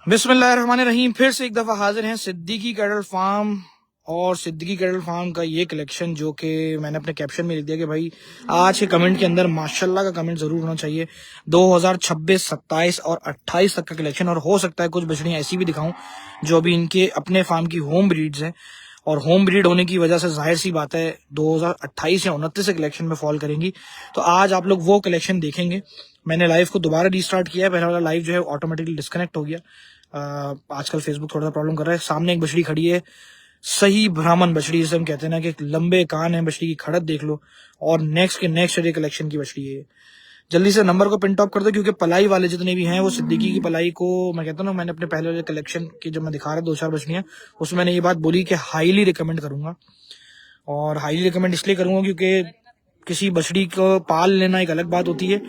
बिस्मिल्लाहिर्रहमानिर्रहीम। फिर से एक दफा हाजिर हैं सिद्दीकी कैटल फार्म और सिद्दीकी कैटल फार्म का ये कलेक्शन जो कि मैंने अपने कैप्शन में लिख दिया कि भाई आज के कमेंट के अंदर माशाल्लाह का कमेंट जरूर होना चाहिए। 2026, 27 और 28 तक का कलेक्शन, और हो सकता है कुछ बछड़ियां ऐसी भी दिखाऊं जो अभी इनके अपने फार्म की होम ब्रीड्स हैं, और होम ब्रीड होने की वजह से जाहिर सी बात है 2028 या 29 से कलेक्शन में फॉल करेंगी। तो आज आप लोग वो कलेक्शन देखेंगे। मैंने लाइव को दोबारा रीस्टार्ट किया है, पहले वाला लाइव जो है ऑटोमेटिकली डिस्कनेक्ट हो गया। आजकल फेसबुक थोड़ा सा प्रॉब्लम कर रहा है। सामने एक बछड़ी खड़ी है, सही ब्राह्मण बछड़ी जिसे हम कहते हैं ना कि लंबे कान है बछड़ी की, खड़त देख लो, और नेक्स्ट के नेक्स्ट डे कलेक्शन की बछड़ी है। जल्दी से नंबर को पिन टॉप कर दो क्योंकि पलाई वाले जितने भी हैं वो सिद्दीकी की पलाई को, मैं कहता हूँ ना, मैंने अपने पहले वाले कलेक्शन की जब मैं दिखा रहा 2-4 बछड़ियां, उसमें मैंने ये बात बोली कि हाईली रिकमेंड करूंगा। और हाईली रिकमेंड इसलिए करूंगा क्योंकि किसी बछड़ी को पाल लेना एक अलग बात होती है,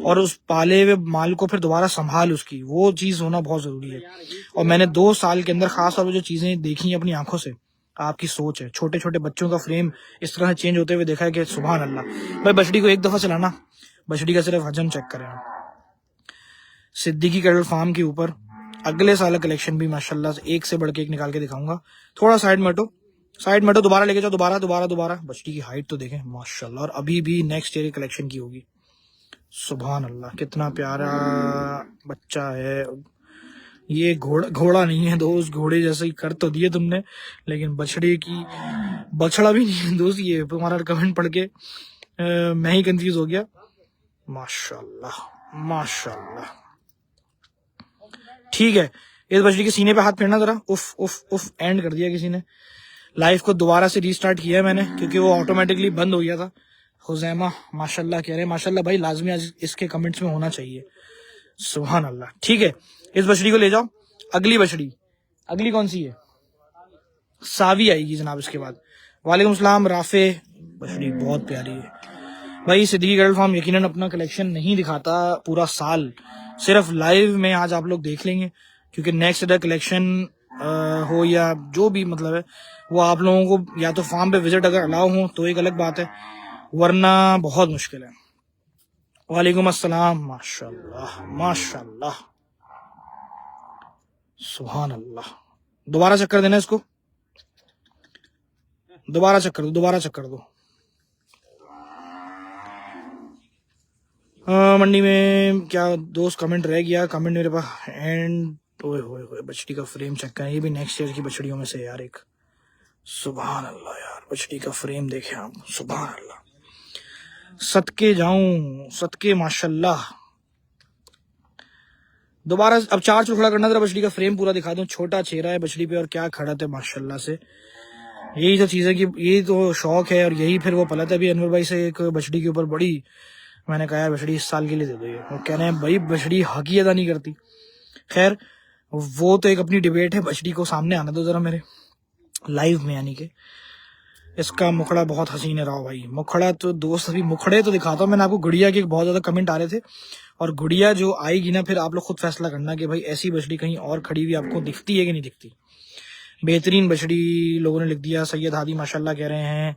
और उस पाले हुए माल को फिर दोबारा संभाल उसकी, वो चीज होना बहुत जरूरी है। और मैंने 2 साल के अंदर खास तौर पर जो चीजें देखी अपनी आंखों से, आपकी सोच है, छोटे छोटे बच्चों का फ्रेम इस तरह से चेंज होते हुए देखा है कि सुभान अल्लाह। भाई बछड़ी को एक दफा चलाना, बछड़ी का सिर्फ हजम चेक करें आप। सिद्दीकी कैटल फार्म के ऊपर अगले साल कलेक्शन भी माशाल्लाह से एक से बढ़ के एक निकाल के दिखाऊंगा। थोड़ा साइड में हटो, साइड में हटो, दोबारा लेके जाओ, दोबारा दोबारा दोबारा। बछड़ी की हाइट तो देखें माशाल्लाह, और अभी भी नेक्स्ट ईयर कलेक्शन की होगी। सुभान अल्लाह, कितना प्यारा बच्चा है। ये घोड़ा नहीं है दोस्त, घोड़े जैसे ही कर तो दिए तुमने, लेकिन बछड़े की बछड़ा भी नहीं है दोस्त। ये तुम्हारा कमेंट पढ़ के मैं ही कंफ्यूज हो गया। माशाल्लाह माशाल्लाह, ठीक है। इस बछड़ी के सीने पे हाथ फेरना जरा। उफ उफ उफ, एंड कर दिया किसी ने। लाइव को दोबारा से रीस्टार्ट किया है मैंने क्योंकि वो ऑटोमेटिकली बंद हो गया था। हुजैमा माशाल्लाह कह रहे हैं, माशाल्लाह भाई लाजमी आज इसके कमेंट्स में होना चाहिए। सुभान अल्लाह, ठीक है। इस बछड़ी को ले जाओ। अगली बछड़ी, अगली कौन सी है? सावी आएगी जनाब इसके बाद। वालेकुम सलाम राफे। बछड़ी बहुत प्यारी है भाई। सिद्दीकी कैटल फार्म यकीनन अपना कलेक्शन नहीं दिखाता पूरा साल, सिर्फ लाइव में आज आप लोग देख लेंगे क्योंकि नेक्स्ट डे कलेक्शन हो या जो भी मतलब है वो आप लोगों को या तो फार्म पे विजिट अगर अलाउ हो तो एक अलग बात है, वरना बहुत मुश्किल है। वालेकुम अस्सलाम। माशाल्लाह माशाल्लाह, सुभान अल्लाह। दोबारा चक्कर देना इसको, दोबारा चक्कर दो, दोबारा चक्कर दो। मंडी में क्या दोस्त कमेंट रह गया? कमेंट मेरे पास एंड। ओए होए होए, बछड़ी का फ्रेम चेक करें, ये भी नेक्स्ट ईयर की बछड़ियों में से यार एक। सुभान अल्लाह यार, बछड़ी का फ्रेम देखे आप, सुभान अल्लाह, सदके जाऊं सदके माशाल्लाह। दोबारा अब 4 चुखड़ा करना जरा, बछड़ी का फ्रेम पूरा दिखा दूं। छोटा चेहरा है बछड़ी पे और क्या खड़त है माशाल्लाह से। यही तो चीज है कि यही तो शौक है, और यही फिर वो पलत है। भी अनवर भाई से एक बछड़ी के ऊपर बड़ी, मैंने कहा यार बछड़ी इस साल के लिए दे दो ये, वो कह रहे हैं भाई बछड़ी हक ही अदा नहीं करती। खैर वो तो एक अपनी डिबेट है, बछड़ी को सामने आने दो जरा मेरे लाइव में। यानी कि इसका मुखड़ा बहुत हसीन है राव भाई। मुखड़ा तो दोस्त, अभी मुखड़े तो दिखाता हूँ मैंने आपको। गुड़िया के बहुत ज्यादा कमेंट आ रहे थे, और गुड़िया जो आएगी ना फिर आप लोग खुद फैसला करना कि भाई ऐसी बछड़ी कहीं और खड़ी हुई आपको दिखती है कि नहीं दिखती। बेहतरीन बछड़ी लोगों ने लिख दिया। सैयद हादी माशाल्लाह कह रहे हैं।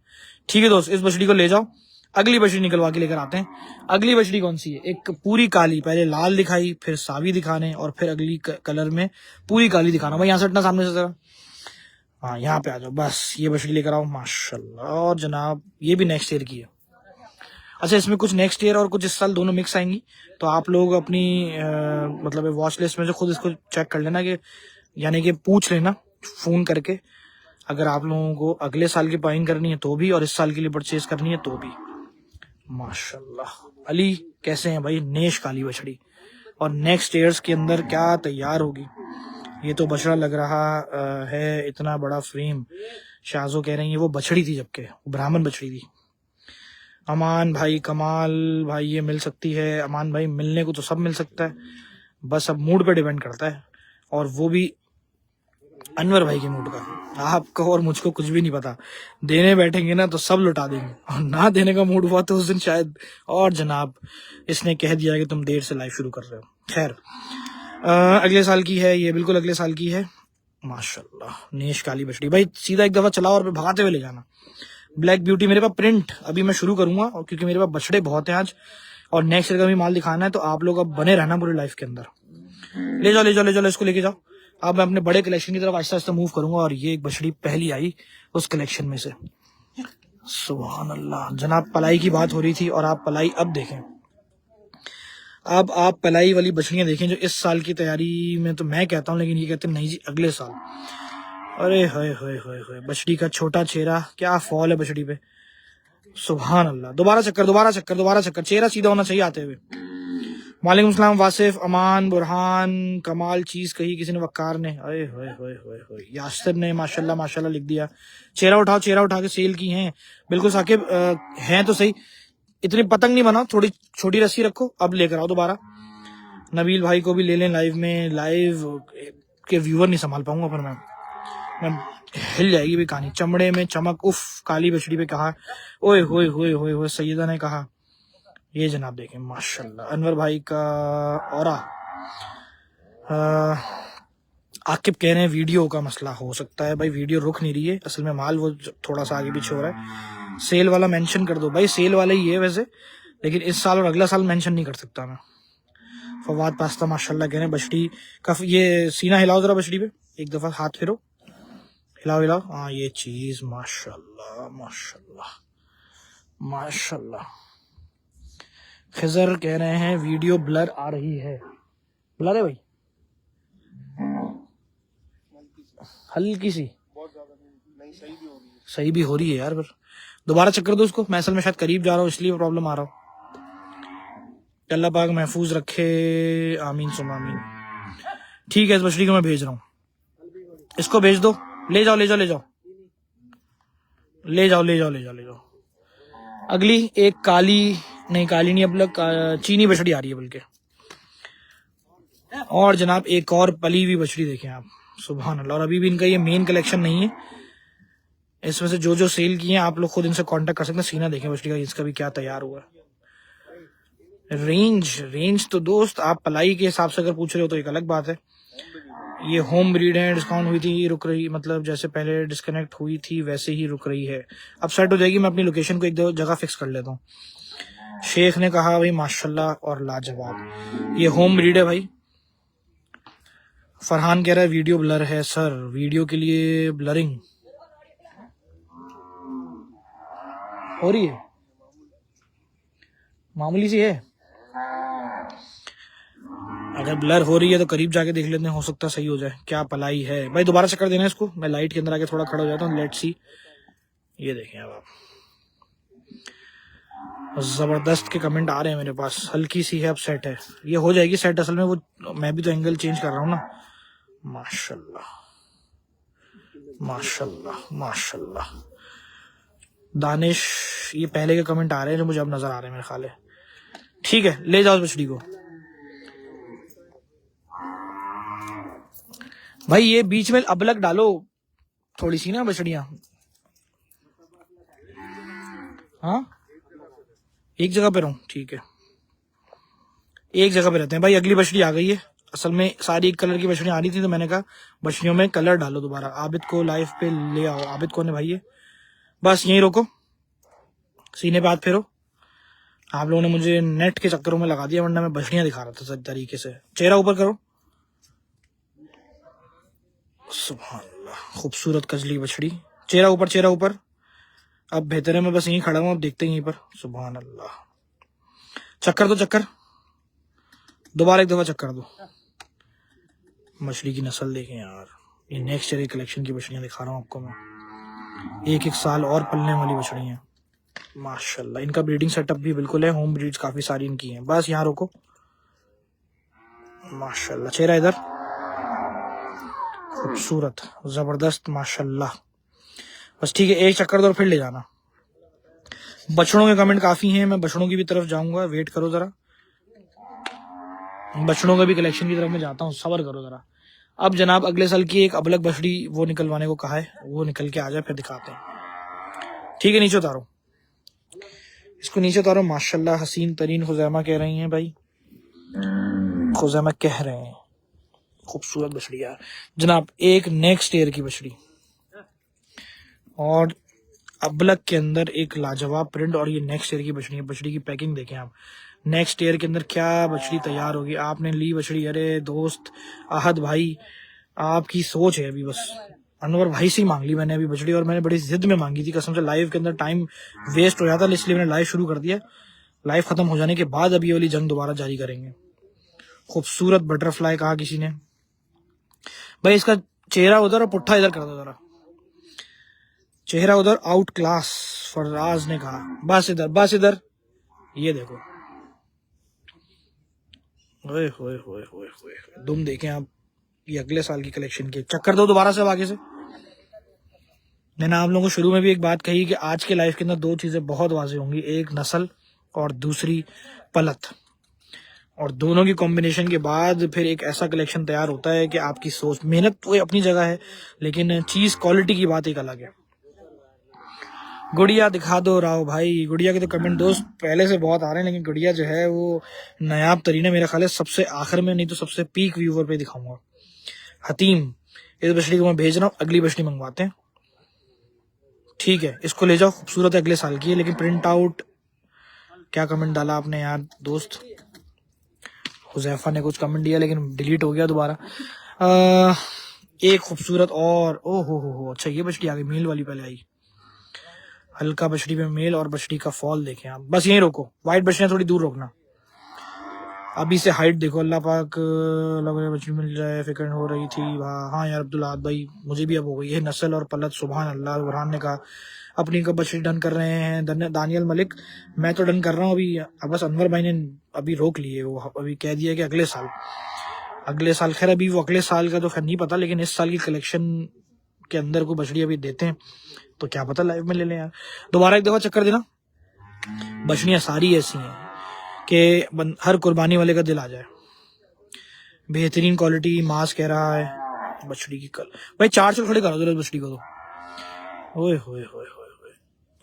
ठीक है दोस्त, इस बछड़ी को ले जाओ। अगली बछड़ी निकलवा के लेकर आते हैं। अगली बछड़ी कौन सी है? एक पूरी काली, पहले लाल दिखाई, फिर सावी दिखाने, और फिर अगली कलर में पूरी काली दिखाना। भाई यहाँ से हटना सामने से जरा, हाँ यहाँ पे आ जाओ बस। ये बछड़ी लेकर आओ माशाल्लाह। और जनाब ये भी नेक्स्ट ईयर की है। अच्छा, इसमें कुछ नेक्स्ट ईयर और कुछ इस साल दोनों मिक्स आएंगी, तो आप लोग अपनी मतलब वॉच लिस्ट में से खुद इसको चेक कर लेना कि, यानी कि पूछ लेना फोन करके, अगर आप लोगों को अगले साल की बाइंग करनी है तो भी, और इस साल के लिए परचेज करनी है तो भी। माशाल्लाह। अली कैसे हैं भाई? नेश काली बछड़ी, और नेक्स्ट ईयर्स के अंदर क्या तैयार होगी। ये तो बछड़ा लग रहा है, इतना बड़ा फ्रेम। शाहजो कह रही है वो बछड़ी थी, जबकि ब्राह्मण बछड़ी थी। अमान भाई, कमाल भाई, ये मिल सकती है। अमान भाई मिलने को तो सब मिल सकता है, बस अब मूड पे डिपेंड करता है, और वो भी अनवर भाई के मूड का। आपको और मुझको कुछ भी नहीं पता। देने बैठेंगे ना तो सब लुटा देंगे, और ना देने का मूड हुआ तो उस दिन शायद। और जनाब इसने कह दिया कि तुम देर से लाइव शुरू कर रहे हो। खैर अगले साल की है ये, बिल्कुल अगले साल की है। माशाल्लाह, नेश काली बछड़ी। भाई सीधा एक दफा चलाओ और भगाते हुए ले जाना। ब्लैक ब्यूटी मेरे पास प्रिंट अभी मैं शुरू करूंगा, और क्योंकि मेरे पास बछड़े बहुत हैं आज, और नेक्स्ट ईयर का भी माल दिखाना है, तो आप लोग अब बने रहना पूरे लाइफ के अंदर। ले जाओ ले जाओ ले जाओ, इसको लेके जाओ। अब मैं अपने बड़े कलेक्शन की तरफ आहिस्ता आहिस्ता मूव करूंगा, और ये एक बछड़ी पहली आई उस कलेक्शन में से। सुभान अल्लाह जनाब, पलाई की बात हो रही थी और आप पलाई अब देखें। अब आप पलाई वाली बछड़ियां देखें जो इस साल की तैयारी में, तो मैं कहता हूं, लेकिन ये कहते हैं नहीं जी अगले साल। अरे होए होए होए होए, बछड़ी का छोटा चेहरा, क्या फॉल है बछड़ी पे, सुभान अल्लाह। दोबारा चक्कर दोबारा चक्कर दोबारा चक्कर, चेहरा सीधा होना चाहिए आते हुए। वालेकुम सलाम वासिफ, अमान, बुरहान, कमाल चीज कही किसी ने, वक्कार ने, अरे होए होए होए होए, यासिर ने माशाल्लाह माशाल्लाह लिख दिया। चेहरा उठाओ, चेहरा उठा के सेल की हैं बिल्कुल साकिब, हैं तो सही, इतनी पतंग नहीं बनाओ, थोड़ी छोटी रस्सी रखो। अब लेकर आओ दोबारा। नबील भाई को भी ले लें लाइव में, लाइव के व्यूअर नहीं संभाल पाऊंगा पर मैं हिल जाएगी भी कहानी। चमड़े में चमक, उफ, काली बछड़ी पे कहा, ओए होए होए होए होए, सैयदा ने कहा। ये जनाब देखें माशाल्लाह, अनवर भाई का औरा। आकिब कह रहे हैं वीडियो का मसला हो सकता है। भाई वीडियो रुक नहीं रही है, असल में माल वो थोड़ा सा आगे पीछे हो रहा है। सेल वाला मेंशन कर दो भाई, सेल वाला ही है वैसे, लेकिन इस साल और अगला साल मेंशन नहीं कर सकता मैं। फवाद पास्ता माशाल्लाह कह रहे हैं बछड़ी का, ये सीना हिलाओ जरा बछड़ी पे, एक दफा हाथ फिरो, हिलाओ हिलाओ, हाँ ये चीज माशाल्लाह माशाल्लाह माशाल्लाह। खिजर कह रहे हैं वीडियो ब्लर आ रही है, ब्लर है भाई हल्की सी, सही भी हो रही है यार। पर दोबारा चक्कर दो उसको, मैं असल में शायद करीब जा रहा हूँ इसलिए प्रॉब्लम आ रहा हूँ। अल्लाह पाक महफूज रखे, आमीन सुम आमीन। ठीक है, इस बछड़ी को मैं भेज रहा हूँ, इसको भेज दो, ले जाओ ले जाओ ले जाओ ले जाओ ले जाओ ले जाओ ले जाओ। अगली एक काली, नहीं काली नहीं, अब लोग चीनी बछड़ी आ रही है बल्कि, और जनाब एक और पली हुई बछड़ी देखें आप, सुभान अल्लाह। और अभी भी इनका ये मेन कलेक्शन नहीं है, इसमें से जो जो सेल किए हैं आप लोग खुद इनसे कांटेक्ट कर सकते हैं। सीना देखें बछड़ी का, इसका भी क्या तैयार हुआ है। रेंज तो दोस्त आप पलाई के हिसाब से अगर पूछ रहे हो तो एक अलग बात है। ये होम ब्रीड है, डिस्काउंट हुई थी, रुक रही, मतलब जैसे पहले डिस्कनेक्ट हुई थी वैसे ही रुक रही है, अब सेट हो जाएगी। मैं अपनी लोकेशन को एक दो जगह फिक्स कर लेता हूँ। शेख ने कहा भाई माशाल्लाह और लाजवाब, ये होम ब्रीड है भाई। फरहान कह रहा है वीडियो ब्लर है सर, वीडियो के लिए ब्लरिंग हो रही है, मामूली सी है। अगर ब्लर हो रही है तो करीब जाके देख लेते हैं, हो सकता है सही हो जाए। क्या पलाई है भाई, दोबारा चक्कर देना है इसको, मैं लाइट के अंदर आके थोड़ा खड़ा हो जाता हूँ, लेट्स सी। ये देखें अब आप, जबरदस्त के कमेंट आ रहे हैं मेरे पास, हल्की सी है अब सेट है, ये हो जाएगी सेट। असल में वो मैं भी तो एंगल चेंज कर रहा हूँ ना। माशाल्लाह माशाल्लाह माशाल्लाह। दानिश, ये पहले के कमेंट आ रहे हैं जो मुझे अब नजर आ रहे हैं मेरे ख्याल है। ठीक है, ले जाओ बछड़ी को भाई, ये बीच में अबलग डालो थोड़ी सी ना बछड़ियां, हाँ एक जगह पे रहूं, ठीक है एक जगह पे रहते हैं भाई। अगली बछड़ी आ गई है, असल में सारी एक कलर की बछड़ियां आ रही थी तो मैंने कहा बछड़ियों में कलर डालो दोबारा। आबिद को लाइफ पे ले आओ, आबिद कौन है भाई ये, बस यहीं रोको, सीने पे हाथ फेरो। आप लोगों ने मुझे नेट के चक्करों में लगा दिया, वरना मैं बछड़ियां दिखा रहा था सही तरीके से। चेहरा ऊपर करो, सुभान अल्लाह, खूबसूरत कजली बछड़ी, चेहरा ऊपर चेहरा ऊपर। अब बेहतर है मैं बस यहीं खड़ा हूं, अब देखते हैं यहीं पर। सुभान अल्लाह, चक्कर दो चक्कर, दोबारा एक दफा चक्कर दो। मछली की नस्ल देखें यार, ये नेक्स्ट ईयर कलेक्शन की बछड़ियां दिखा रहा हूँ आपको मैं, एक एक साल और पलने वाली बछड़ियां माशाल्लाह। इनका ब्रीडिंग सेटअप भी बिल्कुल है, होम ब्रीड्स काफी सारी इनकी हैं। बस यहाँ रोको, माशाल्लाह। चेहरा इधर, खूबसूरत जबरदस्त माशाल्लाह। बस ठीक है, एक चक्कर दो और फिर ले जाना। बछड़ों के कमेंट काफी हैं, मैं बछड़ों की भी तरफ जाऊंगा, वेट करो जरा, बछड़ों के भी कलेक्शन की तरफ मैं जाता हूँ, सबर करो जरा। अब जनाब अगले साल की एक अबलग बछड़ी वो निकलवाने को कहा है, वो निकल के आ जाए फिर दिखाते हैं। ठीक है, नीचे उतारो इसको, नीचे उतारो। माशाल्लाह हसीन तरीन खुजैमा कह रही हैं भाई, खुजैमा कह रहे हैं खूबसूरत बछड़ी यार। जनाब एक नेक्स्ट ईयर की बछड़ी और अबलग के अंदर एक लाजवाब प्रिंट, और ये नेक्स्ट ईयर की बछड़ी है। बछड़ी की पैकिंग देखें आप, नेक्स्ट ईयर के अंदर क्या बछड़ी तैयार होगी। आपने ली बछड़ी, अरे दोस्त आहद भाई आपकी सोच है अभी बस। अनवर भाई से ही मांग ली मैंने अभी बछड़ी, और मैंने बड़ी जिद में मांगी थी कसम से। लाइव के अंदर टाइम वेस्ट हो जाता, इसलिए मैंने लाइव शुरू कर दिया। लाइव खत्म हो जाने के बाद अभी ये वाली जंग दोबारा जारी करेंगे। खूबसूरत बटरफ्लाई कहा किसी ने। भाई इसका चेहरा उधर और पुट्ठा इधर कर दो जरा, चेहरा उधर। आउट क्लास फराज ने कहा, बस इधर बस इधर। ये देखो, ओए होए होए होए होए, तुम देखें आप, ये अगले साल की कलेक्शन की। चक्कर दो दोबारा से अब आगे से। मैंने आप लोगों को शुरू में भी एक बात कही कि आज के लाइफ के अंदर दो चीजें बहुत वाज़ेह होंगी, एक नस्ल और दूसरी पलत। और दोनों की कॉम्बिनेशन के बाद फिर एक ऐसा कलेक्शन तैयार होता है कि आपकी सोच, मेहनत तो अपनी जगह है, लेकिन चीज क्वालिटी की बात एक अलग है। गुड़िया दिखा दो राव भाई। गुड़िया के तो कमेंट दोस्त पहले से बहुत आ रहे हैं, लेकिन गुड़िया जो है वो नायाब तरीन है मेरा ख्याल है, सबसे आखिर में, नहीं तो सबसे पीक व्यूवर पे दिखाऊंगा। हतीम, इस बछड़ी को मैं भेज रहा हूँ, अगली बछड़ी मंगवाते हैं, ठीक है। इसको ले जाओ, खूबसूरत है, अगले साल की है, लेकिन प्रिंट आउट। क्या कमेंट डाला आपने यार दोस्त? हुजैफा ने कुछ कमेंट दिया लेकिन डिलीट हो गया दोबारा। एक खूबसूरत और, ओ हो, अच्छा ये बछड़ी आ गई, मेल वाली पहले आई। हल्का बछड़ी में मेल, और बछड़ी का फॉल देखें आप, बस यहीं रोको। व्हाइट बछड़ियां थोड़ी दूर रोकना। अभी से हाइट देखो, अल्लाह पाक बछड़ी मिल जाए, फिक्र हो रही थी। हाँ यार अब्दुल्ला भाई, मुझे भी अब हो गई है नस्ल और पलत, सुभान अल्लाह। बुरहान ने कहा अपनी को बछड़ी डन कर रहे हैं। दानियल मलिक, मैं तो डन कर रहा हूँ अभी, अब बस अनवर भाई ने अभी रोक लिए, वो अभी कह दिया कि अगले साल। खैर अभी वो अगले साल का तो खैर नहीं पता, लेकिन इस साल की कलेक्शन के अंदर कोई बछड़ी अभी देते हैं तो क्या पता लाइव में ले लें यार। दोबारा एक दफा चक्कर देना। बछड़ियां सारी ऐसी हैं कि हर कुर्बानी वाले का दिल आ जाए। बेहतरीन क्वालिटी, मांस कह रहा है बछड़ी की। कल भाई 400 खड़े करो दो बछड़ी को तो। ओए होए होए होए,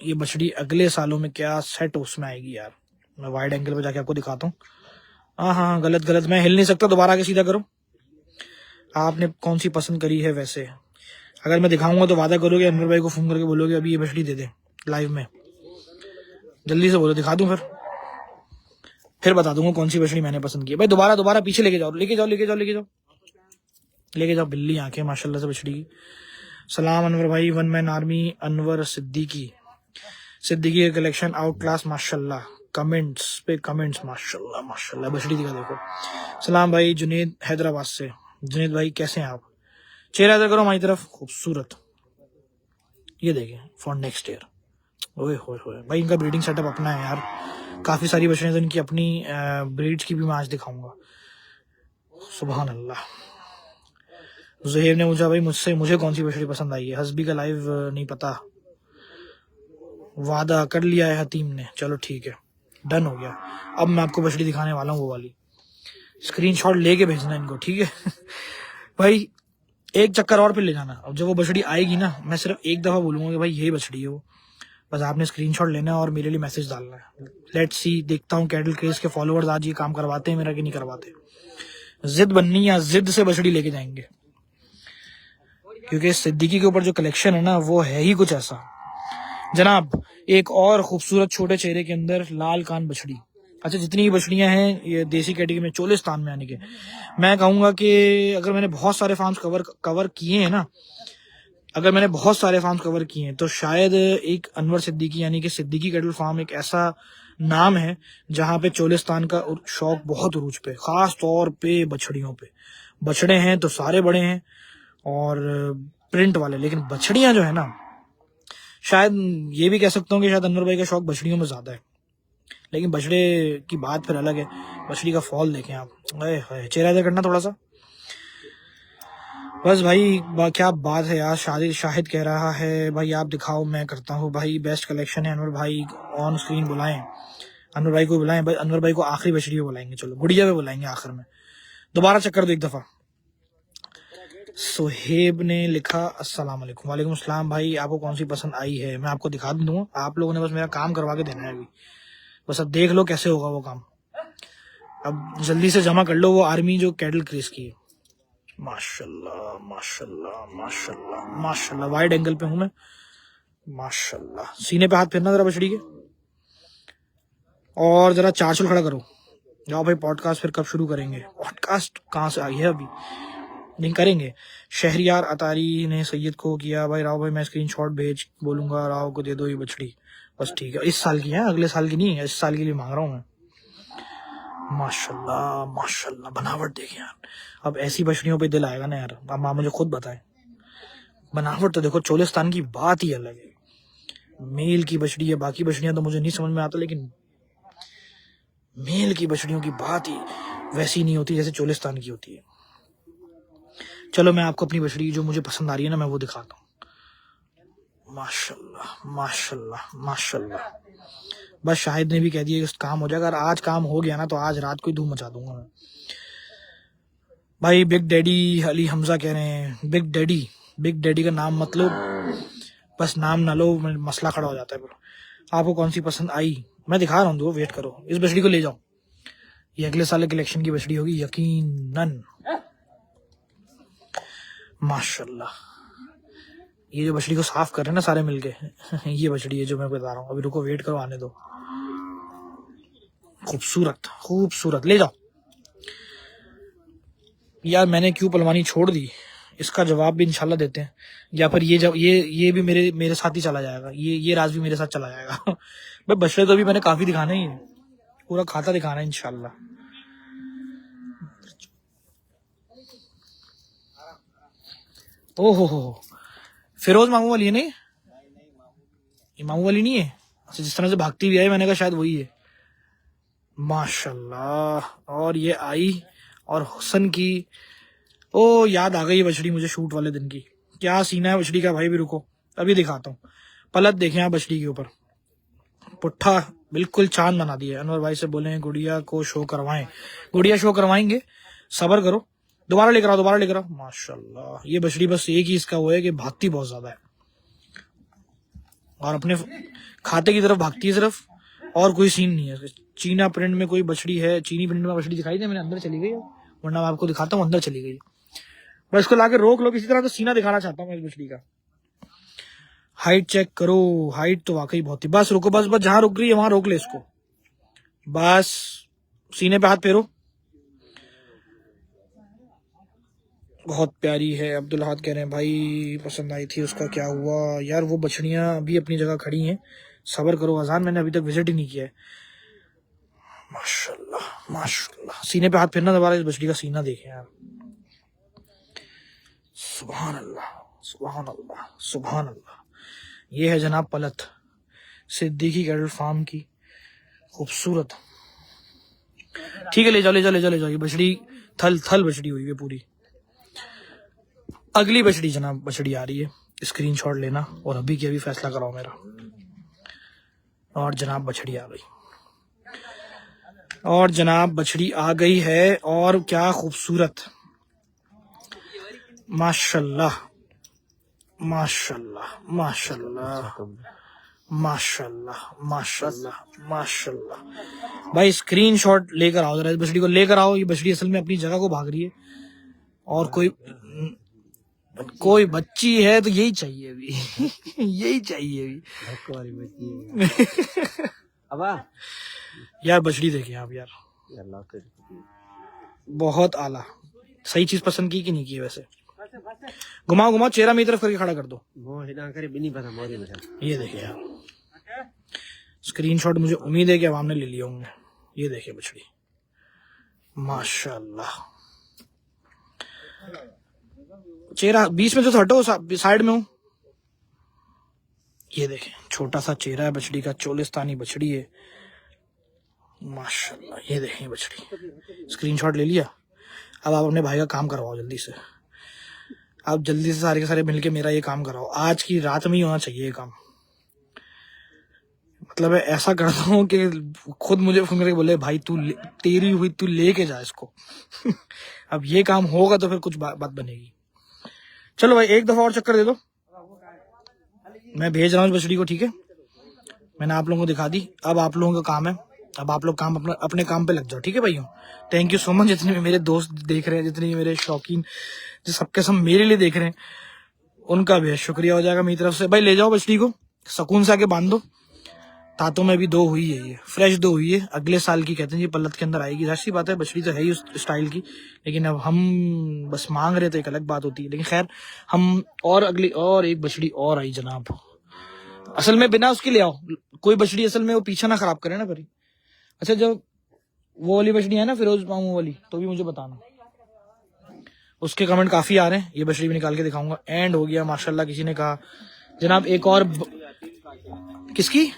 ये बछड़ी अगले सालों में क्या सेट उसमें आएगी यार। मैं वाइड एंगल पे जाके आपको दिखाता हूँ। हाँ, गलत, मैं हिल नहीं सकता, दोबारा के सीधा करो। आपने कौन सी पसंद करी है वैसे? अगर मैं दिखाऊंगा तो वादा करोगे, अनवर भाई को फोन करके बोलोगे अभी ये बछड़ी दे दे लाइव में? जल्दी से बोलो, दिखा दूं फिर बता दूंगा कौन सी बछड़ी मैंने पसंद की। भाई दोबारा पीछे लेके जाओ। बिल्ली आंखें माशाल्लाह से बछड़ी की। सलाम अनवर भाई, one man army Anwar Siddiqui के कलेक्शन आउट क्लास माशाल्लाह। कमेंट्स पे कमेंट्स, माशाल्लाह बछड़ी दिखा देखो। सलाम भाई, जुनेद हैदराबाद से। जुनेद भाई कैसे हैं आप? चेहरा इधर करो हमारी तरफ, खूबसूरत। ये देखें फॉर नेक्स्ट ईयर। ओए होए भाई, इनका ब्रीडिंग सेटअप अपना है यार, काफी सारी बछड़ियां, तो इनकी अपनी ब्रीड्स की भी मैं आज दिखाऊंगा। सुभान अल्लाह। ज़ुहैब ने पूछा भाई मुझे कौन सी बछड़ी पसंद आई है? हस्बी का लाइव नहीं पता, वादा कर लिया है हतीम ने। चलो ठीक है, डन हो गया। अब मैं आपको बछड़ी दिखाने वाला हूँ, वो वाली। स्क्रीनशॉट लेके भेजना इनको, ठीक है? भाई एक चक्कर और पे ले जाना। अब जब वो बछड़ी आएगी ना, मैं सिर्फ एक दफा बोलूंगा कि भाई यही बछड़ी है वो, बस आपने स्क्रीनशॉट लेना है और मेरे लिए मैसेज डालना है। लेट्स सी, देखता हूँ कैटल क्रेज के फॉलोअर्स आज ये काम करवाते हैं मेरा कि नहीं करवाते। जिद बननी, या जिद से बछड़ी लेके जाएंगे, क्योंकि सिद्दीकी के ऊपर जो कलेक्शन है ना, वो है ही कुछ ऐसा। जनाब एक और खूबसूरत छोटे चेहरे के अंदर लाल कान बछड़ी। अच्छा, जितनी बछड़ियां हैं ये देसी कैटेगरी में चोलिस्तान में आने के, मैं कहूंगा कि अगर मैंने बहुत सारे फार्म्स कवर किए हैं ना, तो शायद एक अनवर सिद्दीकी यानी कि सिद्दीकी कैटल फार्म एक ऐसा नाम है जहां पे चोलिस्तान का शौक बहुत उरूज पे, खास तौर पे बछड़ियों पे। बछड़े हैं तो सारे बड़े हैं और प्रिंट वाले, लेकिन बछड़ियां जो है ना, शायद ये भी कह सकता हूँ कि शायद अनवर भाई का शौक बछड़ियों में ज्यादा है। लेकिन बछड़े की बात फिर अलग है। बछड़ी का फॉल देखें आप, चेहरा इधर करना थोड़ा सा। बस भाई क्या बात है यार। शाहिद कह रहा है भाई आप दिखाओ, मैं करता हूँ भाई। बेस्ट कलेक्शन है। अनवर भाई ऑन स्क्रीन बुलाएं, अनवर भाई को बुलाएं भाई। अनवर भाई को आखिरी बछड़ी को बुलाएंगे, चलो गुड़िया पे बुलाएंगे आखिर में। दोबारा चक्कर दो एक दफा। सुहेब ने लिखा अस्सलाम वालेकुम। वालेकुम अस्सलाम भाई, आपको कौन सी पसंद आई है? मैं आपको दिखा दूंगा, आप लोगों ने बस मेरा काम करवा के देना है अभी। बस अब देख लो कैसे होगा वो काम। अब जल्दी से जमा कर लो वो आर्मी जो कैटल क्रेज की है। माशाल्लाह माशाल्लाह माशाल्लाह माशाल्लाह, वाइड एंगल पे हूं मैं, माशाल्लाह। सीने पे हाथ फेरना जरा बछड़ी के, और जरा 400 खड़ा करो। जाओ भाई, पॉडकास्ट फिर कब शुरू करेंगे? पॉडकास्ट कहाँ से आई है अभी? नहीं करेंगे। शहरियार अतारी ने सैयद को किया, भाई राव भाई मैं स्क्रीनशॉट भेज बोलूंगा राव को दे दो ये बछड़ी। बस ठीक है, इस साल की है, अगले साल की नहीं है, इस साल के लिए मांग रहा हूँ मैं। माशाल्लाह माशाल्लाह, बनावट देखे यार। अब ऐसी बछड़ियों पे दिल आएगा ना यार। अब आप मुझे खुद बताएं, बनावट तो देखो, चोलिस्तान की बात ही अलग है। मेल की बछड़ी है, बाकी बछड़ियां तो मुझे नहीं समझ में आता, लेकिन मेल की बछड़ियों की बात ही वैसी नहीं होती जैसे चोलिस्तान की होती है। चलो मैं आपको अपनी बछड़ी जो मुझे पसंद आ रही है ना, मैं वो दिखाता हूँ। माशाल्लाह माशाल्लाह माशाल्लाह। बस शाहिद ने भी कह दिया कि काम हो जाएगा। अगर आज काम हो गया ना तो आज रात को ही धूम मचा दूंगा मैं। भाई बिग डैडी अली हमजा कह रहे हैं, बिग डैडी का नाम मतलब बस नाम ना लो, मसला खड़ा हो जाता है। फिर आपको कौन सी पसंद आई मैं दिखा रहा हूँ, दो वेट करो। इस बछड़ी को ले जाओ, ये अगले साल के इलेक्शन की बछड़ी होगी यकीनन। माशाल्लाह, ये जो बछड़ी को साफ कर रहे हैं ना सारे मिलके ये बछड़ी है जो मैं बता रहा हूँ। अभी रुको, वेट करो, आने दो। खूबसूरत खूबसूरत, ले जाओ। यार मैंने क्यों पलवानी छोड़ दी, इसका जवाब भी इंशाल्लाह देते हैं, या फिर ये भी मेरे साथ ही चला जाएगा। ये राज भी मेरे साथ चला जाएगा भाई बछड़े तो भी मैंने काफी दिखाने ही है, पूरा खाता दिखाना है इंशाल्लाह। ओहो हो, फिरोज मामू वाली है? नहीं, ये मामू वाली नहीं है। अच्छा, जिस तरह से भागती भी आई मैंने कहा शायद वही है। माशाल्लाह, और ये आई और हुसन की। ओ याद आ गई ये बछड़ी मुझे शूट वाले दिन की। क्या सीना है बछड़ी का भाई, भी रुको अभी दिखाता हूँ। पलट देखें आप बछड़ी के ऊपर, पुट्ठा बिल्कुल चांद बना दिया। अनवर भाई से बोले गुड़िया को शो करवाएं, गुड़िया शो करवाएंगे, सबर करो। दोबारा लेकर आओ। माशाल्लाह, ये बछड़ी बस एक ही इसका वो है कि भागती बहुत ज्यादा है और अपने खाते की तरफ भागती है सिर्फ, और कोई सीन नहीं है। चीना प्रिंट में कोई बछड़ी है, चीनी प्रिंट में बछड़ी दिखाई दे, मैंने अंदर चली गई, वरना मैं आपको दिखाता हूँ। अंदर चली गई, बस इसको लाके रोक लो किसी तरह। तो सीना दिखाना चाहता हूँ मैं इस बछड़ी का। हाइट चेक करो, हाइट तो वाकई बहुत ही। बस रुको, बस जहां रुक रही है वहां रोक ले इसको, बस सीने पे हाथ फेरो। बहुत प्यारी है। अब्दुल हाथ कह रहे हैं भाई पसंद आई थी, उसका क्या हुआ? यार वो बछड़ियां अभी अपनी जगह खड़ी हैं, सबर करो। अजान मैंने अभी तक विजिट ही नहीं किया है। माशाल्लाह माशाल्लाह, सीने पे हाथ फेरना दोबारा, इस बछड़ी का सीना देखें यार। सुभान अल्लाह सुभान अल्लाह सुभान अल्लाह। ये है जनाब पलत सिद्दीकी कैटल फार्म की, खूबसूरत। ठीक है, ले जाओ। ये बछड़ी थल बछड़ी हुई है पूरी। अगली बछड़ी जनाब बछड़ी आ रही है, स्क्रीनशॉट लेना और अभी के अभी फैसला कराओ मेरा। और जनाब बछड़ी आ गई, और जनाब बछड़ी आ गई है, और क्या खूबसूरत। माशाल्लाह माशाल्लाह माशाल्लाह माशाल्लाह माशाल्लाह माशाल्लाह। भाई स्क्रीनशॉट लेकर आओ जरा, इस बछड़ी को लेकर आओ। ये बछड़ी असल में अपनी जगह को भाग रही है, और कोई बच्ची है तो यही चाहिए अभी यही चाहिए अभी अब यार बछड़ी देखें आप यार, बहुत आला। सही चीज पसंद की कि नहीं की? वैसे घुमाओ चेहरा मेरी तरफ करके खड़ा कर दो। ये देखिए यार, स्क्रीनशॉट मुझे उम्मीद है कि अब आपने ले लिया होंगे। ये देखिए बछड़ी, माशाल्लाह। चेहरा बीच में तो हटो, साइड में हो। ये देखें, छोटा सा चेहरा है बछड़ी का, चोलिस्तानी बछड़ी है माशाल्लाह। ये देखें बछड़ी, स्क्रीनशॉट ले लिया। अब आप अपने भाई का काम करवाओ जल्दी से, आप जल्दी से सारे के सारे मिलके मेरा ये काम कराओ। आज की रात में ही होना चाहिए ये काम। मतलब मैं ऐसा करता हूँ कि खुद मुझे फोन करके बोले भाई तेरी हुई, तू लेके जा इसको अब ये काम होगा तो फिर कुछ बात बनेगी। चलो भाई एक दफा और चक्कर दे दो, मैं भेज रहा हूँ बछड़ी को। ठीक है, मैंने आप लोगों को दिखा दी, अब आप लोगों का काम है। अब आप लोग काम अपने काम पे लग जाओ। ठीक है भाइयों, थैंक यू सो मच। जितने भी मेरे दोस्त देख रहे हैं, जितने भी मेरे शौकीन जो सबके सब मेरे लिए देख रहे हैं, उनका भी शुक्रिया हो जाएगा मेरी तरफ से। भाई ले जाओ बछड़ी को, सुकून से आके बांध दो, तातों में भी 2 हुई है, ये फ्रेश 2 हुई है, अगले साल की कहते हैं जी पल्लत के अंदर आएगी। ऐसी बात है, बछड़ी तो है ही उस स्टाइल की, लेकिन अब हम बस मांग रहे तो एक अलग बात होती है। लेकिन खैर हम और अगली और एक बछड़ी और आई जनाब। असल में बिना उसके ले आओ कोई बछड़ी, असल में वो पीछा ना खराब करे ना फिर। अच्छा जब वो वाली बछड़ी है ना फिरोज मामू वाली, तो भी मुझे बताना। उसके कमेंट काफी आ रहे हैं, ये बछड़ी भी निकाल के दिखाऊंगा। एंड हो गया माशाल्लाह। किसी ने कहा जनाब एक और किसकी?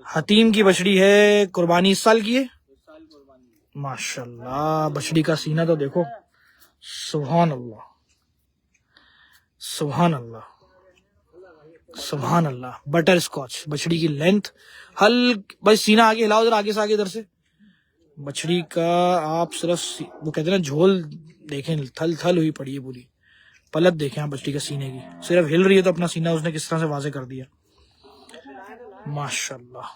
हतीम की बछड़ी है, कुर्बानी इस साल की है माशाल्लाह। बछड़ी का सीना तो देखो, सुभान अल्लाह सुभान अल्लाह सुभान अल्लाह। बटर स्कॉच बछड़ी की लेंथ, बस सीना आगे हिलाओ जरा, आगे से आगे इधर से। बछड़ी का आप सिर्फ वो कहते हैं ना झोल देखें, थल थल हुई पड़ी है पूरी। पलट देखें आप बछड़ी के सीने की, सिर्फ हिल रही है तो अपना सीना उसने किस तरह से वाजे कर दिया माशाल्लाह।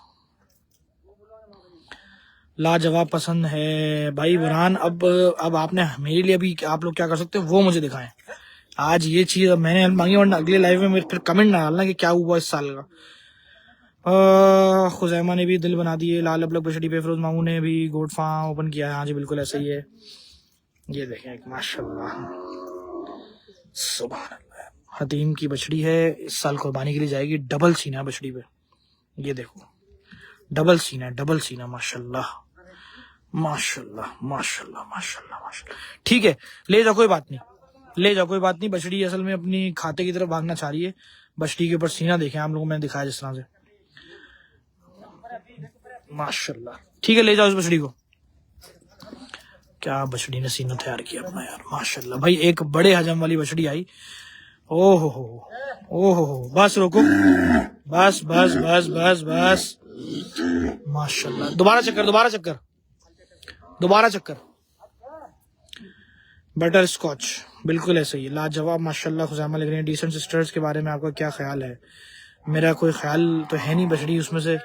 लाजवाब पसंद है भाई बुरहान। अब आपने मेरे लिए अभी आप लोग क्या कर सकते हो वो मुझे दिखाएं। आज ये चीज अब मैंने मांगी, वरना अगले लाइव में फिर कमेंट ना डालना कि क्या हुआ इस साल का। खुजैमा ने भी दिल बना दिए लाल अबलक बछड़ी पे। फिरोज मामू ने भी गोट फार्म ओपन किया है। हाँ जी बिल्कुल ऐसा ही है। ये देखें माशाल्लाह सुभान अल्लाह। हतीम की बछड़ी है, इस साल कुर्बानी के लिए जाएगी। डबल सीना बछड़ी पे, ये देखो डबल सीना माशाल्लाह माशाल्लाह माशाल्लाह माशाल्लाह माशाल्लाह। ठीक है ले जाओ कोई बात नहीं, ले जाओ कोई बात नहीं। बछड़ी असल में अपनी खाते की तरफ भागना चाह रही है। बछड़ी के ऊपर सीना देखें आप लोगों को मैंने दिखाया जिस तरह से माशाल्लाह। ठीक है ले जाओ इस बछड़ी को। क्या बछड़ी ने सीना तैयार किया अपना यार माशाल्लाह। भाई एक बड़े हजम वाली बछड़ी आई। ओहो ओहो बस रोको, बस बस बस बस बस माशाल्लाह। दोबारा चक्कर। बटर स्कॉच बिल्कुल ऐसे ही लाजवाब माशाल्लाह। खुजामा लिख रहे हैं डिसेंट सिस्टर्स के बारे में आपका क्या ख्याल है? मेरा कोई ख्याल तो है नहीं, बछड़ी उसमें से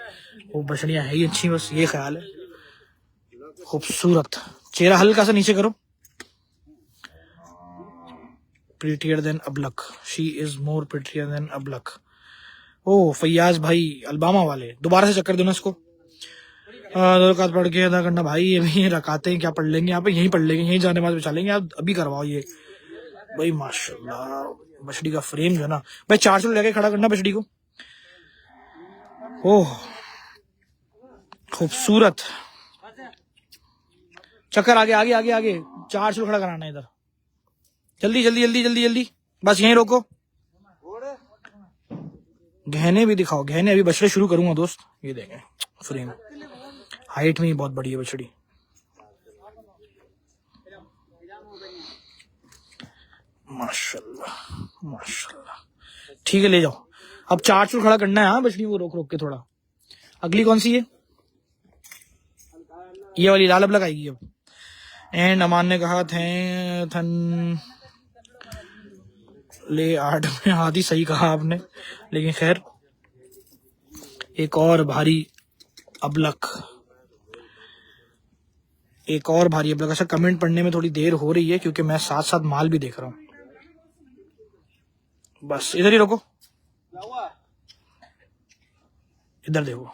वो बछड़ियां है ही अच्छी, बस ये ख्याल है। खूबसूरत चेहरा, हल्का सा नीचे करो। प्रिटियर देन अबलक, she is more prettier than अबलक। ओ फैयाज भाई अलबामा वाले, दोबारा से चक्कर दो ना इसको। रकात पढ़ के अदा करना भाई, अभी रकाते हैं क्या पढ़ लेंगे यहाँ पे, यहीं पढ़ लेंगे, यहीं जाने बाद बिछा लेंगे। आप अभी करवाओ ये भाई माशाल्लाह। बछड़ी का फ्रेम जो है ना भाई, 400 लेके खड़ा करना बछड़ी को। ओह खूबसूरत। चक्कर आगे आगे आगे आगे, 400 खड़ा कराना इधर। जल्दी जल्दी जल्दी जल्दी जल्दी, बस यहीं रोको। गहने भी दिखाओ, गहने अभी बछड़े शुरू करूंगा दोस्त। ये देखें फ्रेम, हाइट में ही बहुत बड़ी है बछड़ी माशाल्लाह माशाल्लाह। ठीक है ले जाओ। अब 400 खड़ा करना है। हाँ बछड़ी वो रोक रोक के थोड़ा। अगली कौन सी है? ये वाली लाल अब लगाएगी अब। एंड अमान ने कहा थे थन ले 8 में आधी, सही कहा आपने। लेकिन खैर एक और भारी अबलक, एक और भारी अबलक। अच्छा कमेंट पढ़ने में थोड़ी देर हो रही है क्योंकि मैं साथ साथ माल भी देख रहा हूँ। बस इधर ही रोको, इधर देखो।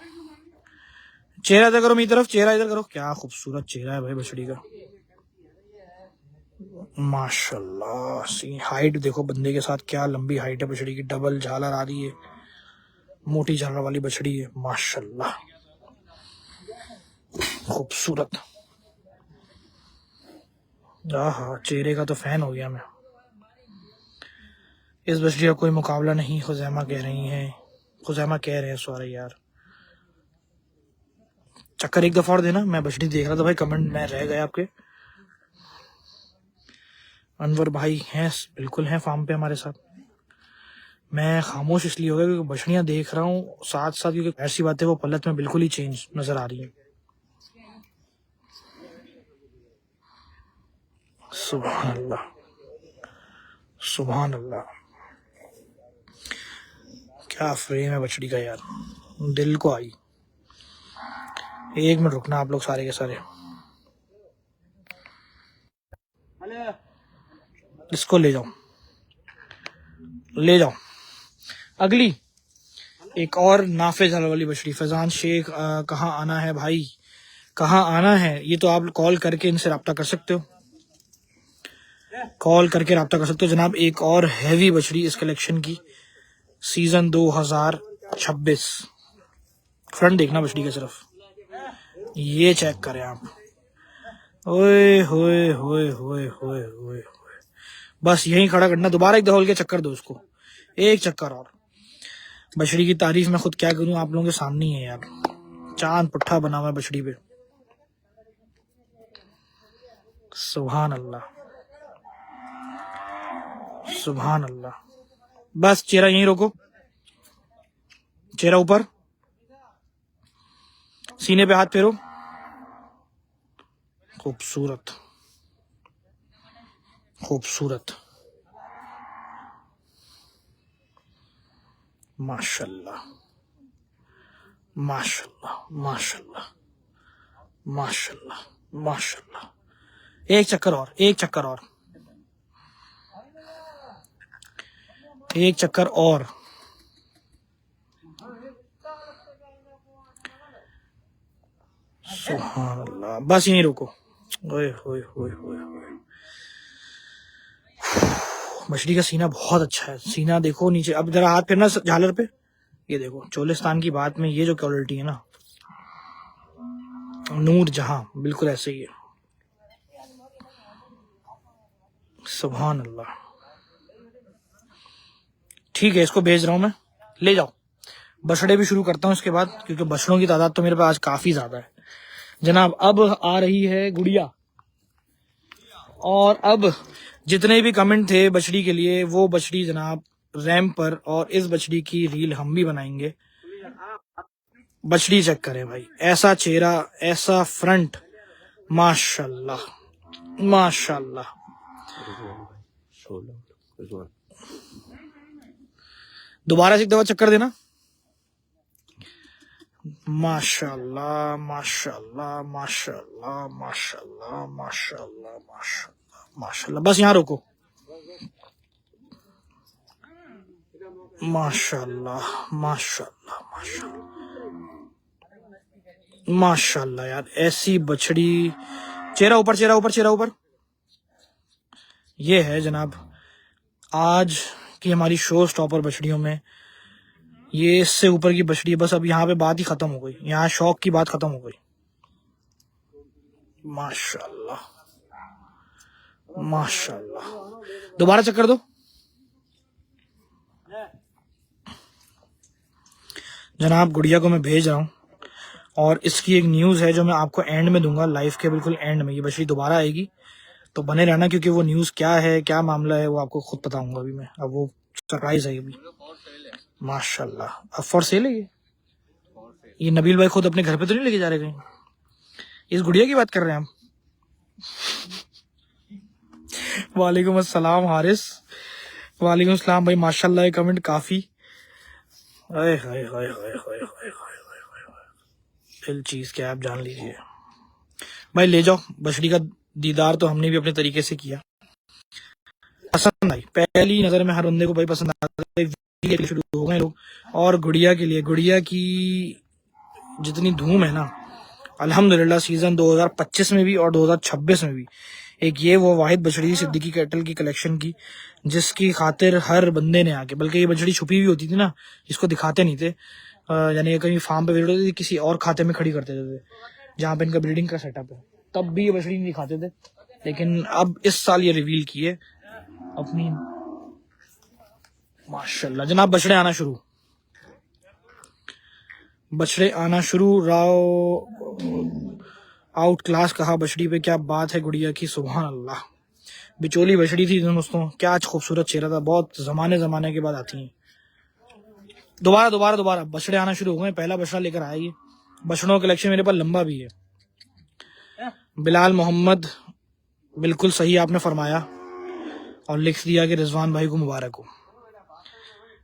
चेहरा इधर करो, मेरी तरफ चेहरा इधर करो। क्या खूबसूरत चेहरा है भाई बछड़ी का माशाल्लाह। सी हाइट देखो बंदे के साथ, क्या लंबी हाइट है बछड़ी की। डबल झालर आ रही है, मोटी झालर वाली बछड़ी है माशाल्लाह। खूबसूरत। हाँ चेहरे का तो फैन हो गया मैं। इस बछड़ी का कोई मुकाबला नहीं, खुजैमा कह रही हैं, खुजैमा कह रहे हैं सॉरी यार। चक्कर एक दफा और देना। मैं बछड़ी देख रहा था भाई, कमेंट में रह गए आपके। अनवर भाई हैं, बिल्कुल हैं फार्म पे हमारे साथ। मैं खामोश इसलिए हो गया क्योंकि बछड़ियां देख रहा हूँ साथ साथ, क्योंकि ऐसी बात है वो पलट में बिल्कुल ही चेंज नजर आ रही है। सुभान अल्लाह सुभान अल्लाह। क्या फ्रेम है बछड़ी का यार, दिल को आई। एक मिनट रुकना आप लोग सारे के सारे। इसको ले जाओ, ले जाओ। अगली एक और नाफिज हल वाली बछड़ी। फैजान शेख कहाँ आना है भाई, कहाँ आना है? ये तो आप कॉल करके इनसे रब्ता कर सकते हो, कॉल करके रब्ता कर सकते हो जनाब। एक और हैवी बछड़ी इस कलेक्शन की, सीजन 2026। फ्रंट देखना बछड़ी का सिर्फ, ये चेक करें आप। ओए होए होए होए होए होए। बस यहीं खड़ा करना, दोबारा एक दफा के चक्कर दो उसको, एक चक्कर और। बछड़ी की तारीफ मैं खुद क्या करूं, आप लोगों के सामने ही है यार। चांद पुट्ठा बना हुआ है बछड़ी पे, सुभान अल्लाह सुभान अल्लाह। बस चेहरा यहीं रोको, चेहरा ऊपर, सीने पे हाथ फेरो। खूबसूरत खूबसूरत, माशाल्लाह माशाल्लाह माशाल्लाह माशाल्लाह माशाल्लाह। एक चक्कर और, एक चक्कर और, एक चक्कर और। सुभान अल्लाह। बस यहीं रुको। ओए होए होए होए होए। मछली का सीना बहुत अच्छा है, सीना देखो नीचे। अब जरा हाथ फेरना झालर पे, ये देखो चोलिस्तान की बात में ये जो क्वालिटी है ना, नूर जहां, बिल्कुल ऐसे ही है। सुभान अल्लाह। ठीक है, इसको भेज रहा हूं मैं, ले जाओ। बछड़े भी शुरू करता हूं इसके बाद, क्योंकि बछड़ों की तादाद तो मेरे पास आज काफी ज्यादा है जनाब। अब आ रही है गुड़िया, और अब जितने भी कमेंट थे बछड़ी के लिए, वो बछड़ी जनाब रैम पर, और इस बछड़ी की रील हम भी बनाएंगे। बछड़ी चेक करें भाई, ऐसा चेहरा, ऐसा फ्रंट, माशाल्लाह माशाल्लाह। दोबारा से एक दफा चक्कर देना। माशाल्लाह माशाल्लाह माशाल्लाह माशाल्लाह माशाल्लाह माशाल्लाह माशाल्लाह। बस यहाँ रोको। माशाल्लाह माशाल्लाह माशाल्लाह माशाल्लाह यार, ऐसी बछड़ी। चेहरा ऊपर, चेहरा ऊपर, चेहरा ऊपर। ये है जनाब आज की हमारी शो स्टॉपर बछड़ियों में, ये इससे ऊपर की बछड़ी है। बस अब यहाँ पे बात ही खत्म हो गई, यहाँ शौक की बात खत्म हो गई। माशाल्लाह माशाल्लाह। दोबारा चक्कर दो जनाब। गुड़िया को मैं भेज रहा हूँ, और इसकी एक न्यूज है जो मैं आपको एंड में दूंगा, लाइफ के बिल्कुल एंड में। ये बछड़ी दोबारा आएगी, तो बने रहना, क्योंकि वो न्यूज क्या है, क्या मामला है, वो आपको खुद बताऊंगा अभी मैं। अब वो सरप्राइज है अभी। माशाल्लाह। अब फॉर सेल है ये नबील भाई खुद अपने घर पे तो नहीं लेके जा रहे कहीं? इस गुड़िया की बात कर रहे हैं हम। वालेकुम अस्सलाम हारिस। वालेकुम अस्सलाम भाई, माशाल्लाह। ये कमेंट काफी, हाय हाय हाय हाय हाय हाय हाय। दिल चीज क्या आप जान लीजिए भाई। ले जाओ बछड़ी का दीदार तो हमने भी अपने तरीके से किया। पसंद आई पहली नजर में, हर बंदे को भाई पसंद आता है। शुरू हो गए लोग। और गुड़िया के लिए, गुड़िया की जितनी धूम है ना, अल्हम्दुलिल्लाह सीजन 2025 में भी और 2026 में भी, एक ये वो वाहिद बछड़ी सिद्दीकी कैटल की कलेक्शन की, जिसकी खातिर हर बंदे ने आके, बल्कि ये बछड़ी छुपी हुई होती थी ना, इसको दिखाते नहीं थे, यानी कहीं फार्म पे ब्रीड होती थी, किसी और खाते में खड़ी करते थे जहाँ पे इनका ब्रीडिंग का सेटअप है, तब भी ये बछड़ी नहीं दिखाते थे। लेकिन अब इस साल ये रिवील की है अपनी। माशाल्लाह जनाब, बछड़े आना शुरू, बछड़े आना शुरू। राव आउट क्लास कहा बछड़ी पे, क्या बात है गुड़िया की, सुभान अल्लाह। बिचोली बछड़ी थी दोस्तों, क्या खूबसूरत चेहरा था, बहुत जमाने जमाने के बाद आती हैं। दोबारा दोबारा दोबारा बछड़े आना शुरू हो गए। पहला बछड़ा लेकर आया ये। बछड़ों का कलेक्शन मेरे पास लंबा भी है। बिलाल मोहम्मद, बिल्कुल सही आपने फरमाया, और लिख दिया कि रिजवान भाई को मुबारक हो।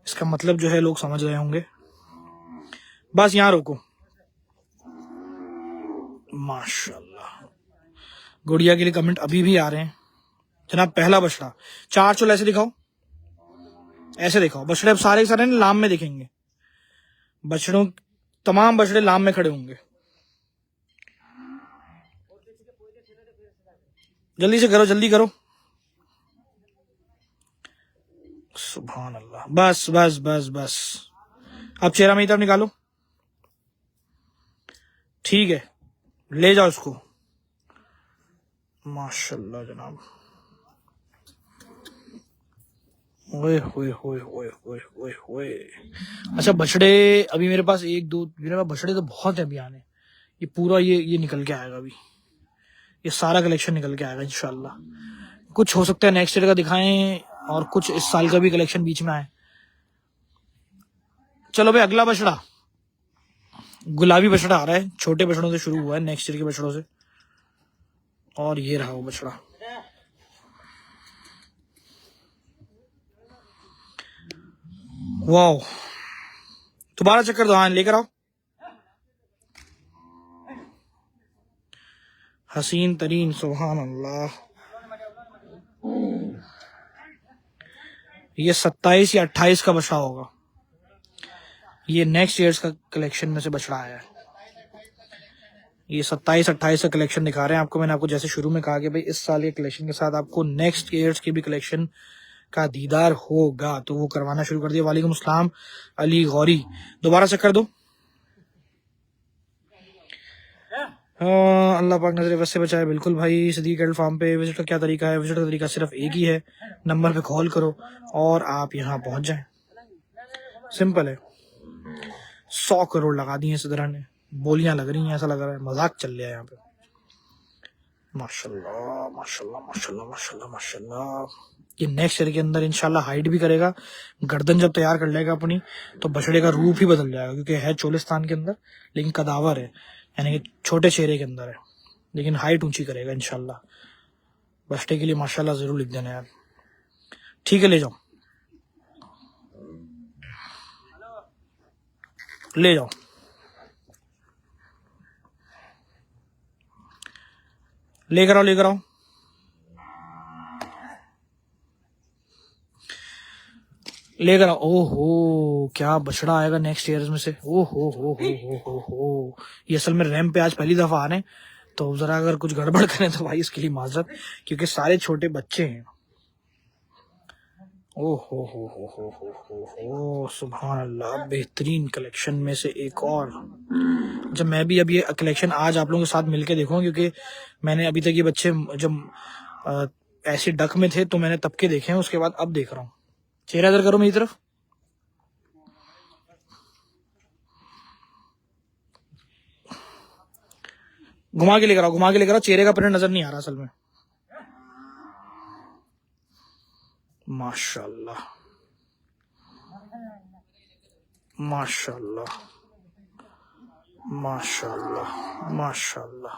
इसका मतलब जो है लोग समझ रहे होंगे। बस यहाँ रोको। माशाल्लाह। गुड़िया के लिए कमेंट अभी भी आ रहे हैं जनाब। पहला बछड़ा, चार चुल ऐसे दिखाओ, ऐसे दिखाओ बछड़े। अब सारे के सारे लाम में दिखेंगे। बछड़ों, तमाम बछड़े लाम में खड़े होंगे। जल्दी से करो, जल्दी करो। सुभान अल्लाह, बस बस बस बस। अब चेहरा मेरी तरफ निकालो। ठीक है, ले जाओ उसको। माशाल्लाह जनाब। ओए होए होए होए होए होए होए। अच्छा बछड़े अभी मेरे पास एक दो, मेरे पास बछड़े तो बहुत है अभी आने। ये पूरा ये निकल के आएगा अभी, ये सारा कलेक्शन निकल के आएगा इंशाल्लाह। कुछ हो सकता है नेक्स्ट ईयर का दिखाएं और कुछ इस साल का भी कलेक्शन बीच में आए। चलो भाई अगला बछड़ा, गुलाबी बछड़ा आ रहा है। छोटे बछड़ों से शुरू हुआ है, नेक्स्ट ईयर के बछड़ों से। और ये रहा वो बछड़ा। वाओ, दोबारा चक्कर दो, हाँ लेकर आओ। हसीन तरीन, सुभान अल्लाह। ये 27 या 28 का बछड़ा होगा। ये नेक्स्ट ईयर्स का कलेक्शन में से बछड़ा आया है। ये 27-28 का कलेक्शन दिखा रहे हैं आपको। मैंने आपको जैसे शुरू में कहा कि भाई इस साल के कलेक्शन के साथ आपको नेक्स्ट ईयर्स के भी कलेक्शन का दीदार होगा, तो वो करवाना शुरू कर दिया। वालेकुम अस्सलाम अली गौरी, दोबारा चक्कर दो। अल्लाह पाक नजर बस से बचाए। बिल्कुल भाई। सदीक एडल फार्म पे विजिट का क्या तरीका है? विजिट का तरीका सिर्फ एक ही है, नंबर पे कॉल करो और आप यहाँ पहुंच जाएं। सिंपल है। 100 करोड़ लगा दिए इस तरह ने, बोलियां लग रही हैं, ऐसा लग रहा है मजाक चल रहा है यहाँ पे। माशाल्लाह माशाल्लाह माशाल्लाह माशाल्लाह माशाल्लाह। ये नेक्स्ट ईयर के अंदर इंशाल्लाह हाइट भी करेगा। गर्दन जब तैयार कर लेगा अपनी, तो बछड़े का रूप ही बदल जाएगा, क्योंकि है चोलिस्तान के अंदर लेकिन कदावर है, यानी कि छोटे चेहरे के अंदर है, लेकिन हाइट ऊंची करेगा इंशाल्लाह। बछड़े के लिए माशाल्लाह जरूर लिख देना यार। ठीक है, ले जाओ ले जाओ। लेकर आओ लेकर आओ। लेकर आओ। ओहो, क्या बछड़ा आएगा नेक्स्ट ईयर में से। ओहो हो। ये असल में रैम पे आज पहली दफा आ रहे हैं, तो जरा अगर कुछ गड़बड़ करें तो भाई इसके लिए माजरत, क्योंकि सारे छोटे बच्चे हैं। ओहो हो सुभान अल्लाह। बेहतरीन कलेक्शन में से एक और। जब मैं भी अब ये कलेक्शन आज आप लोगों के साथ मिलके देखूंगा, क्योंकि मैंने अभी तक ये बच्चे जब ऐसे डक में थे तो मैंने तब के देखे हैं, उसके बाद अब देख रहा हूँ। चेहरा इधर करो मेरी तरफ। घुमा के लेकर आओ, घुमा के लेकर आओ। चेहरे का प्रिंट नजर नहीं आ रहा असल में। माशाल्लाह माशाल्लाह माशाल्लाह माशाल्लाह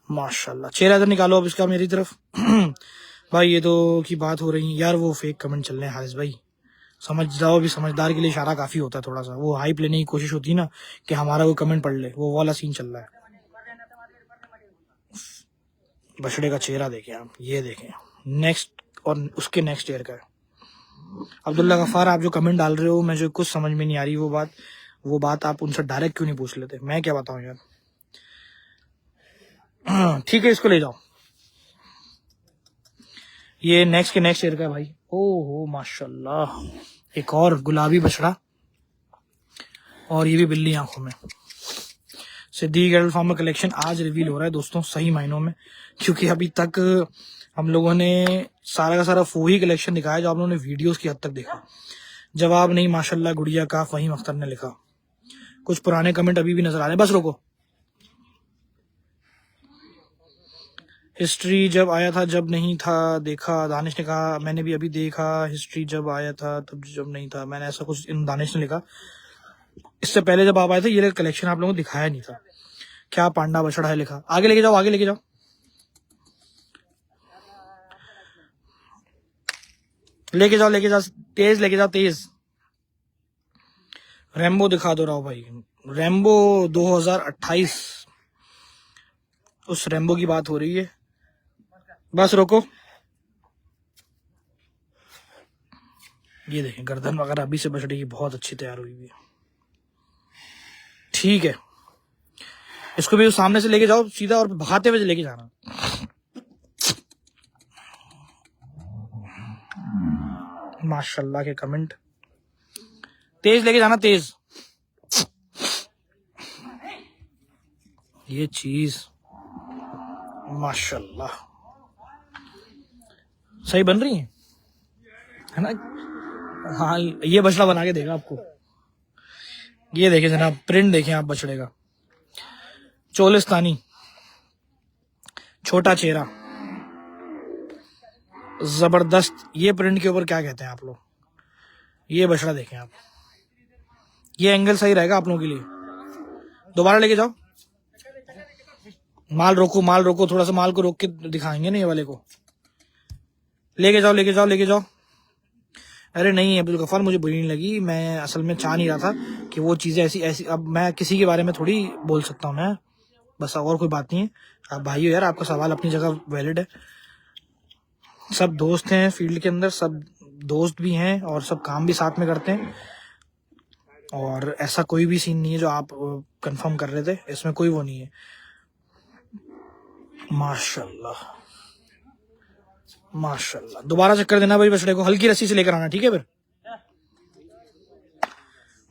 माशाल्लाह। चेहरा इधर निकालो अब इसका मेरी तरफ। भाई ये तो की बात हो रही है यार, वो फेक कमेंट चल रहे हैं हारिस भाई, समझ जाओ। भी समझदार के लिए इशारा काफी होता है, थोड़ा सा वो हाइप लेने की कोशिश होती है ना, कि हमारा कोई कमेंट पढ़ ले, वो वाला सीन चल रहा है। बछड़े का चेहरा देखें आप, ये देखें नेक्स्ट और उसके नेक्स्ट ईयर का है। अब्दुल्ला गफार, आप जो कमेंट डाल रहे हो मुझे कुछ समझ में नहीं आ रही, वो बात आप उनसे डायरेक्ट क्यों नहीं पूछ लेते? मैं क्या बताऊं यार। ठीक है, इसको ले जाओ। ये नेक्स्ट के नेक्स्ट ईयर का है भाई। ओहो माशाल्लाह, एक और गुलाबी बछड़ा, और ये भी बिल्ली आंखों में। सिद्दीक एडल फार्म में कलेक्शन आज रिवील हो रहा है दोस्तों, सही मायनों में, क्योंकि अभी तक हम लोगों ने सारा का सारा वही कलेक्शन दिखाया जो आप लोगों ने वीडियोस की हद तक देखा। जवाब नहीं माशाल्लाह गुड़िया का, फहीम अख्तर ने लिखा। कुछ पुराने कमेंट अभी भी नजर आ रहे हैं। बस रुको। हिस्ट्री जब आया था, जब नहीं था देखा, दानिश ने कहा। मैंने भी अभी देखा हिस्ट्री जब आया था तब जब नहीं था, मैंने ऐसा कुछ इन दानिश ने लिखा। इससे पहले जब आप आए थे ये कलेक्शन आप लोगों को दिखाया नहीं था। क्या पांडा बछड़ा है लिखा। आगे लेके जाओ, आगे लेके जाओ, लेके जाओ, लेके जाओ, तेज लेके जाओ, तेज। रैम्बो दिखा दो राव भाई। रैम्बो 2028, उस रैम्बो की बात हो रही है। बस रोको। ये देखें गर्दन वगैरह अभी से बछड़े की बहुत अच्छी तैयार हुई है। ठीक है, इसको भी सामने से लेके जाओ सीधा और भागते हुए लेके जाना। माशाल्लाह के कमेंट, तेज लेके जाना, तेज। ये चीज माशाल्लाह सही बन रही है ना। हाँ, ये बछड़ा बना के देगा आपको। ये देखें जनाब, प्रिंट देखें आप बछड़े का, चोलिस्तानी, छोटा चेहरा, जबरदस्त। ये प्रिंट के ऊपर क्या कहते हैं आप लोग? ये बछड़ा देखें आप, ये एंगल सही रहेगा आप लोगों के लिए। दोबारा लेके जाओ, माल रोको, माल रोको, थोड़ा सा माल को रोक के दिखाएंगे ना ये वाले को। लेके जाओ, लेके जाओ, लेके जाओ। अरे नहीं अब्दुल गफ्फार, मुझे बुरी नहीं लगी, मैं असल में चाह नहीं रहा था कि वो चीजें ऐसी ऐसी। अब मैं किसी के बारे में थोड़ी बोल सकता हूँ मैं, बस, और कोई बात नहीं है। आप भाई हो यार, आपका सवाल अपनी जगह वैलिड है। सब दोस्त हैं फील्ड के अंदर, सब दोस्त भी हैं और सब काम भी साथ में करते हैं, और ऐसा कोई भी सीन नहीं है जो आप कंफर्म कर रहे थे, इसमें कोई वो नहीं है। माशाल्लाह माशाल्लाह। दोबारा चक्कर देना भाई बछड़े को, हल्की रस्सी से लेकर आना, ठीक है। फिर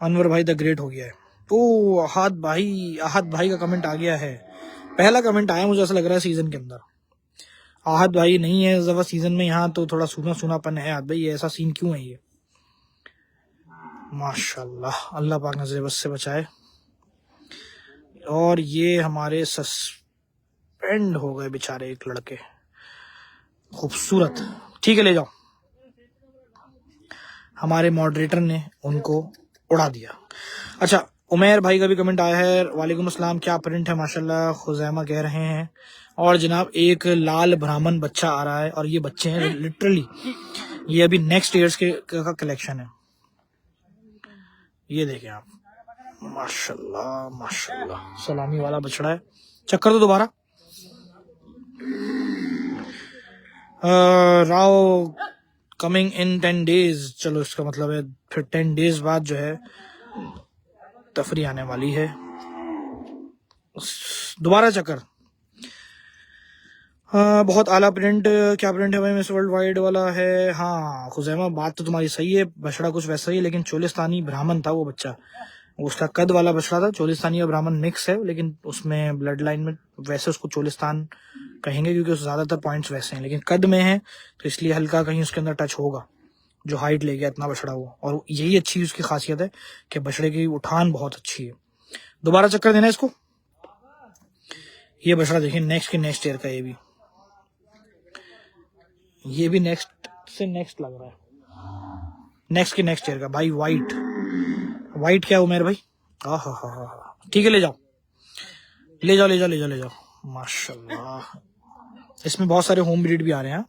अनवर भाई द ग्रेट हो गया है। ओ आहद भाई का कमेंट आ गया है, पहला कमेंट आया मुझे ऐसा लग रहा है सीजन के अंदर। आहद भाई नहीं है जरा सीजन में यहाँ, तो थोड़ा सूना सूनापन है। आहद भाई ये ऐसा सीन क्यों है ये? माशाल्लाह, अल्लाह पाक नजर बस से बचाए। और ये हमारे सस्पेंड हो गए बेचारे एक लड़के, खूबसूरत। ठीक है, ले जाओ। हमारे मॉडरेटर ने उनको उड़ा दिया। अच्छा, उमेर भाई का भी कमेंट आया है, वालेकुम अस्सलाम, क्या प्रिंट है माशाल्लाह, खुजैमा कह रहे हैं। और जनाब एक लाल ब्राह्मण बच्चा आ रहा है, और ये बच्चे हैं लिटरली, ये अभी नेक्स्ट ईयर्स के का कलेक्शन है। ये देखें आप, माशाल्लाह माशाल्लाह, सलामी वाला बछड़ा है। चक्कर दो दोबारा। राव कमिंग इन 10 days, चलो इसका मतलब है फिर 10 days बाद जो है तफरी आने वाली है। दोबारा चक्कर। बहुत आला प्रिंट, क्या प्रिंट है भाई? मिस वर्ल्ड वाइड वाला है। हाँ खुजैमा, बात तो तुम्हारी सही है, बछड़ा कुछ वैसा ही है, लेकिन चोलिस्तानी ब्राह्मण था वो बच्चा, उसका कद वाला बछड़ा था। चोलिस्तानी और ब्राह्मण मिक्स है, लेकिन उसमें ब्लड लाइन में वैसे उसको चोलिस्तान कहेंगे क्योंकि उस ज्यादातर पॉइंट्स वैसे हैं, लेकिन कद में है तो इसलिए हल्का कहीं उसके अंदर टच होगा, जो हाइट ले गया इतना बछड़ा वो। और यही अच्छी उसकी खासियत है कि बछड़े की उठान बहुत अच्छी है। दोबारा चक्कर देना इसको। ये बछड़ा देखिए, नेक्स्ट के नेक्स्ट ईयर का, ये भी नेक्स्ट से नेक्स्ट लग रहा है, नेक्स्ट के नेक्स्ट ईयर का भाई। वाइट क्या उमेर भाई? हाँ, ठीक है, ले जाओ ले जाओ ले जाओ ले जाओ ले जाओ। माशाल्लाह, इसमें बहुत सारे होम ब्रीड भी आ रहे हैं।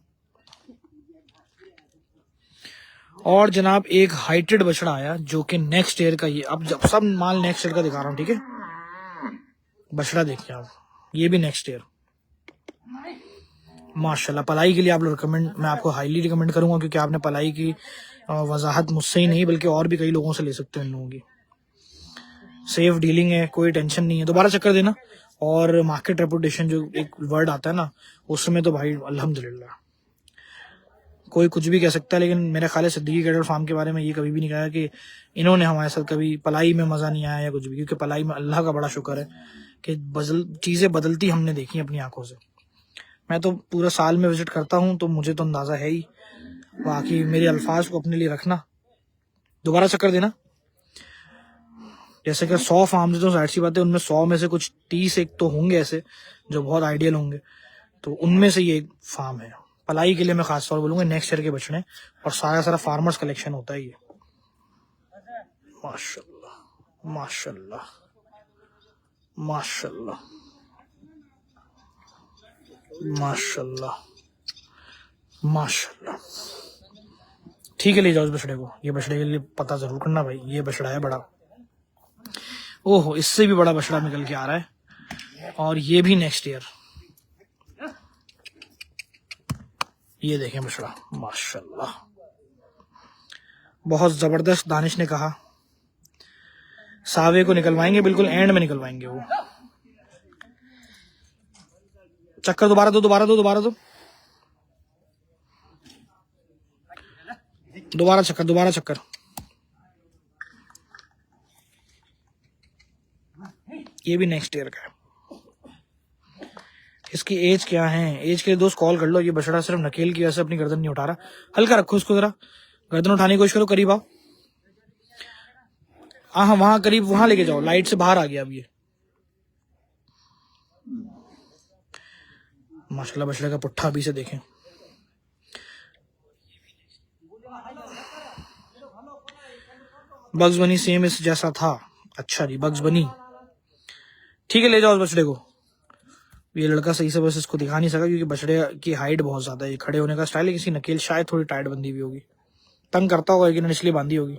और जनाब एक हाइटेड बछड़ा आया जो कि नेक्स्ट ईयर का, ये अब जब सब माल नेक्स्ट ईयर का दिखा रहा हूँ, ठीक है। बछड़ा देखिए आप, ये भी नेक्स्ट ईयर माशाल्लाह। पलाई के लिए आप लोग रिकमेंड, मैं आपको हाईली रिकमेंड करूंगा, क्योंकि आपने पलाई की वजाहत मुझसे ही नहीं बल्कि और भी कई लोगों से ले सकते हो इन लोगों की। सेफ डीलिंग है, कोई टेंशन नहीं है। दोबारा चक्कर देना। और मार्केट रेपुटेशन जो एक वर्ड आता है ना, उसमें तो भाई अल्हम्दुलिल्लाह, कोई कुछ भी कह सकता है, लेकिन मेरे ख्याल है सिद्दीकी कैटल फार्म के बारे में ये कभी भी नहीं कहा कि इन्होंने हमारे साथ कभी पलाई में मजा नहीं आया या कुछ भी, क्योंकि पलाई में अल्लाह का बड़ा शुक्र है कि चीजें बदलती हमने देखी अपनी आंखों से। मैं तो पूरा साल में विजिट करता हूँ तो मुझे तो अंदाजा है ही, बाकी मेरे अल्फाज को अपने लिए रखना। दोबारा चक्कर देना। जैसे कि 100 फार्म है तो जाहिर सी बात है उनमें 100 में से कुछ 30 एक तो होंगे ऐसे जो बहुत आइडियल होंगे, तो उनमें से ये एक फार्म है। पलाई के लिए मैं खास तौर बोलूंगा, नेक्स्ट ईयर के बछड़े, और सारा फार्मर्स कलेक्शन होता है ये। माशाल्लाह माशाल्लाह माशाल्लाह माशाल्लाह माशाल्लाह। ठीक है, ले जाओ इस बछड़े को। ये बछड़े के लिए पता जरूर करना भाई, ये बछड़ा है बड़ा। ओहो, इससे भी बड़ा बछड़ा निकल के आ रहा है, और ये भी नेक्स्ट ईयर। ये देखें बछड़ा, माशाल्लाह बहुत जबरदस्त। दानिश ने कहा सावे को निकलवाएंगे, बिल्कुल एंड में निकलवाएंगे वो। चक्कर दोबारा दो, दोबारा दो, दोबारा दो, दोबारा चक्कर, दोबारा चक्कर। ये भी नेक्स्ट ईयर का है। इसकी एज क्या है, एज के लिए दोस्त कॉल कर लो। ये बछड़ा सिर्फ नकेल की वजह से अपनी गर्दन नहीं उठा रहा। हल्का रखो इसको, जरा गर्दन उठाने की कोशिश करो, करीब आओ। हाँ वहां करीब, वहां लेके जाओ, लाइट से बाहर आ गया अब ये। माशाल्लाह बछड़े का पुट्ठा अभी से देखें। बग्स बनी सेम इस जैसा था। अच्छा जी, बग्स बनी ठीक है, ले जाओ उस बछड़े को। ये लड़का सही से बस इसको दिखा नहीं सका क्योंकि बछड़े की हाइट बहुत ज्यादा है। ये खड़े होने का स्टाइल है, किसी नकेल शायद थोड़ी टाइट बंदी हुई होगी, तंग करता होगा लेकिन इसलिए बांधी होगी।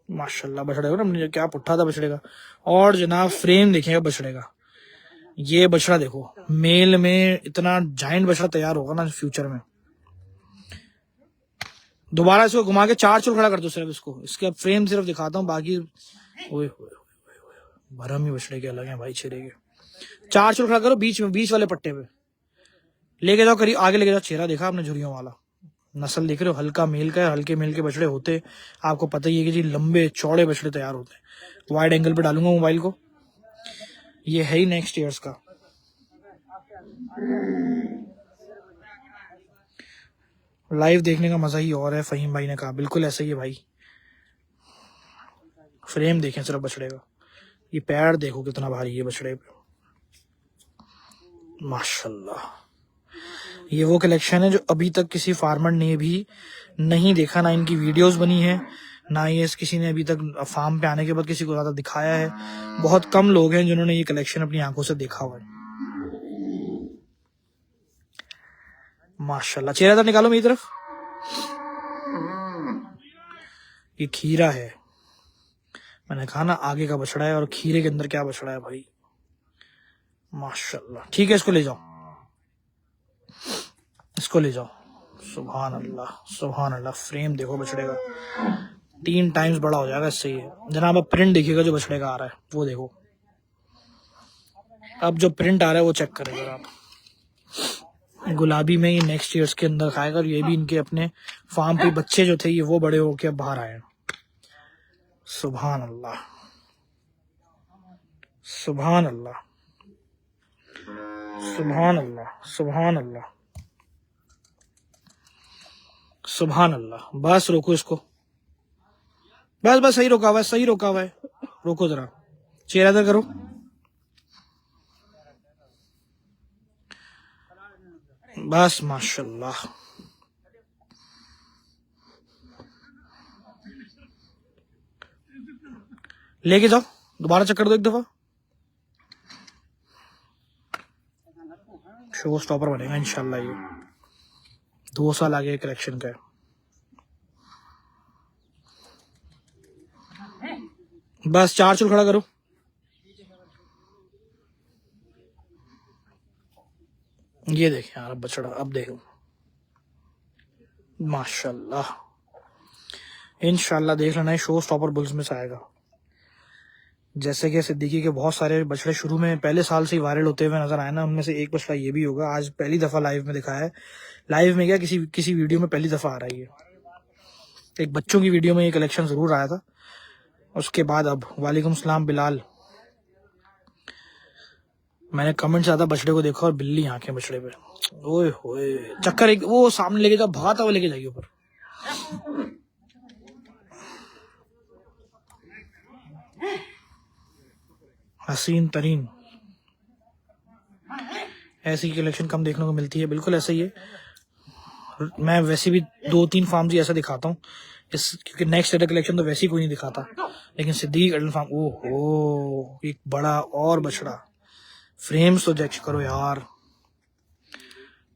माशाल्लाह बछड़े को ना, क्या पुट्ठा था बछड़े का। और जनाब फ्रेम देखेगा बछड़े का, ये बछड़ा देखो, मेल में इतना जाइंट बछड़ा तैयार होगा ना फ्यूचर में। दोबारा इसको घुमा के चार चुल खड़ा कर दो सिर्फ इसको, इसके अब फ्रेम सिर्फ दिखाता हूँ, बाकी ओए भरम ही बछड़े के अलग हैं भाई, छिरे के। चार चुल खड़ा करो बीच में, बीच वाले पट्टे पे लेके जाओ, करीब आगे लेके जाओ। चेहरा देखा आपने झुर्रियों वाला, नस्ल देख रहे हो, हल्का मेल का है। हल्के मेल के बछड़े होते आपको पता ही है कि जी लंबे चौड़े बछड़े तैयार होते हैं। वाइड एंगल पे डालूंगा मोबाइल को। ये है ही नेक्स्ट ईयर्स का। लाइव देखने का मजा ही और है, फहीम भाई ने कहा, बिल्कुल ऐसा ही है भाई। फ्रेम देखें सिर्फ बछड़े का, ये पैर देखो कितना भारी है बछड़े पे, माशाल्लाह। ये वो कलेक्शन है जो अभी तक किसी फार्मर ने भी नहीं देखा, ना इनकी वीडियोस बनी है, ना ये किसी ने अभी तक फार्म पे आने के बाद किसी को ज्यादा दिखाया है। बहुत कम लोग हैं जिन्होंने ये कलेक्शन अपनी आंखों से देखा हुआ है। माशाल्लाह। चेहरा तो निकालो मेरी तरफ। ये खीरा है, मैंने कहा ना आगे का बछड़ा है, और खीरे के अंदर क्या बछड़ा है भाई, माशाल्लाह। ठीक है, इसको ले जाओ, इसको ले जाओ। सुभान अल्लाह, सुभान अल्लाह। फ्रेम देखो बछड़े का, 3 टाइम्स बड़ा हो जाएगा इससे ये। जनाब अब प्रिंट देखिएगा जो बछड़े का आ रहा है, वो देखो। अब जो प्रिंट आ रहा है वो चेक करेगा आप। गुलाबी में ये नेक्स्ट ईयर्स के अंदर खाएगा, और ये भी इनके अपने फार्म पे बच्चे जो थे ये वो बड़े होके अब बाहर आए। सुभान अल्लाह, सुभान अल्लाह, सुभान अल्लाह, सुभान अल्लाह, सुभान अल्लाह। बस रोको इसको, बस बस, सही रोका हुआ है, सही रोका हुआ है। रोको जरा, चेहरा इधर करो। बस माशाल्लाह। लेके जाओ, दोबारा चक्कर दो एक दफा। शो स्टॉपर बनेगा इंशाल्लाह ये, 2 साल आगे कलेक्शन का है। बस 4 चुल खड़ा करो। ये देखें यार बछड़ा, अब देखो माशाल्लाह। इंशाल्लाह देख लेना, शो स्टॉपर बुल्स में से आएगा। जैसे कि सिद्दीकी के बहुत सारे बछड़े शुरू में पहले साल से ही वायरल होते हुए नजर आए ना, उनमें से एक बछड़ा ये भी होगा। आज पहली दफा लाइव में दिखाया है। लाइव में क्या, किसी वीडियो में पहली दफा आ रहा है ये। एक बच्चों की वीडियो में ये कलेक्शन जरूर आया था, उसके बाद अब। वालेकुम सलाम बिलाल। मैंने कमेंट ज्यादा बछड़े को देखा और बिल्ली आंखें बछड़े पे। ओए होए, चक्कर एक वो सामने लेके जाओ, भागता हुआ लेके जाइए ऊपर। हसीन तरीन, ऐसी कलेक्शन कम देखने को मिलती है, बिल्कुल ऐसा ही है। मैं वैसे भी 2-3 फार्म ही ऐसा दिखाता हूँ इस, क्योंकि नेक्स्ट ईयर कलेक्शन तो वैसे ही कोई नहीं दिखाता, लेकिन सिद्दीक अडल फार्म, ओहो एक बड़ा और बछड़ा। फ्रेम्स तो चेक करो यार,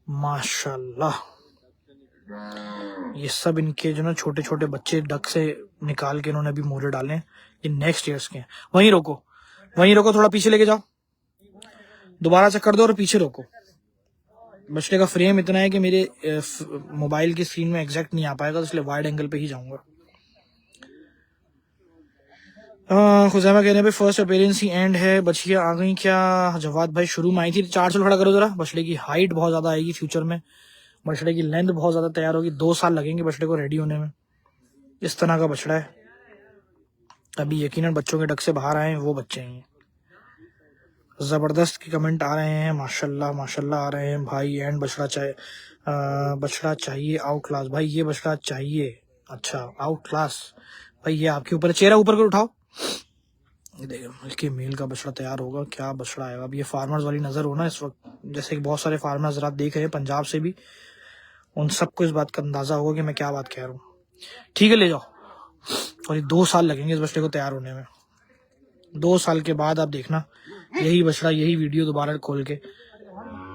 माशाल्लाह। ये सब इनके जो ना छोटे छोटे बच्चे डक से निकाल के इन्होंने अभी मोरे डाले, ये नेक्स्ट ईयर्स के हैं। वहीं रोको, वहीं रोको, थोड़ा पीछे लेके जाओ, दोबारा चक्कर दो और पीछे रोको। बछड़े का फ्रेम इतना है कि मेरे मोबाइल की स्क्रीन में एग्जैक्ट नहीं आ पाएगा, तो इसलिए वाइड एंगल पे ही जाऊंगा। खुजैमा कहने पे फर्स्ट अपीयरेंस ही एंड है, बछिया आ गई क्या? जवाद भाई शुरू में आई थी। 400 खड़ा करो जरा। बछड़े की हाइट बहुत ज्यादा आएगी फ्यूचर में, बछड़े की लेंथ बहुत ज्यादा तैयार होगी, 2 साल लगेंगे बछड़े को रेडी होने में। इस तरह का बछड़ा है, अभी यकीनन बच्चों के डक से बाहर आए हैं वो बच्चे हैं। जबरदस्त की कमेंट आ रहे हैं, माशाल्लाह माशाल्लाह आ रहे हैं भाई। एंड बछड़ा चाहिए आउट क्लास भाई, ये बछड़ा चाहिए। अच्छा आउट क्लास भाई, ये आपके ऊपर है। चेहरा ऊपर कर उठाओ, ये देखो इसके मेल का बछड़ा तैयार होगा, क्या बछड़ा आएगा। अब ये फार्मर्स वाली नजर हो ना इस वक्त, जैसे कि बहुत सारे फार्मर्स रात देख रहे हैं पंजाब से भी, उन सबको इस बात का अंदाजा होगा कि मैं क्या बात कह रहा हूँ। ठीक है ले जाओ, और ये 2 साल लगेंगे इस बछड़े को तैयार होने में। 2 साल के बाद आप देखना यही बछड़ा, यही वीडियो दोबारा खोल के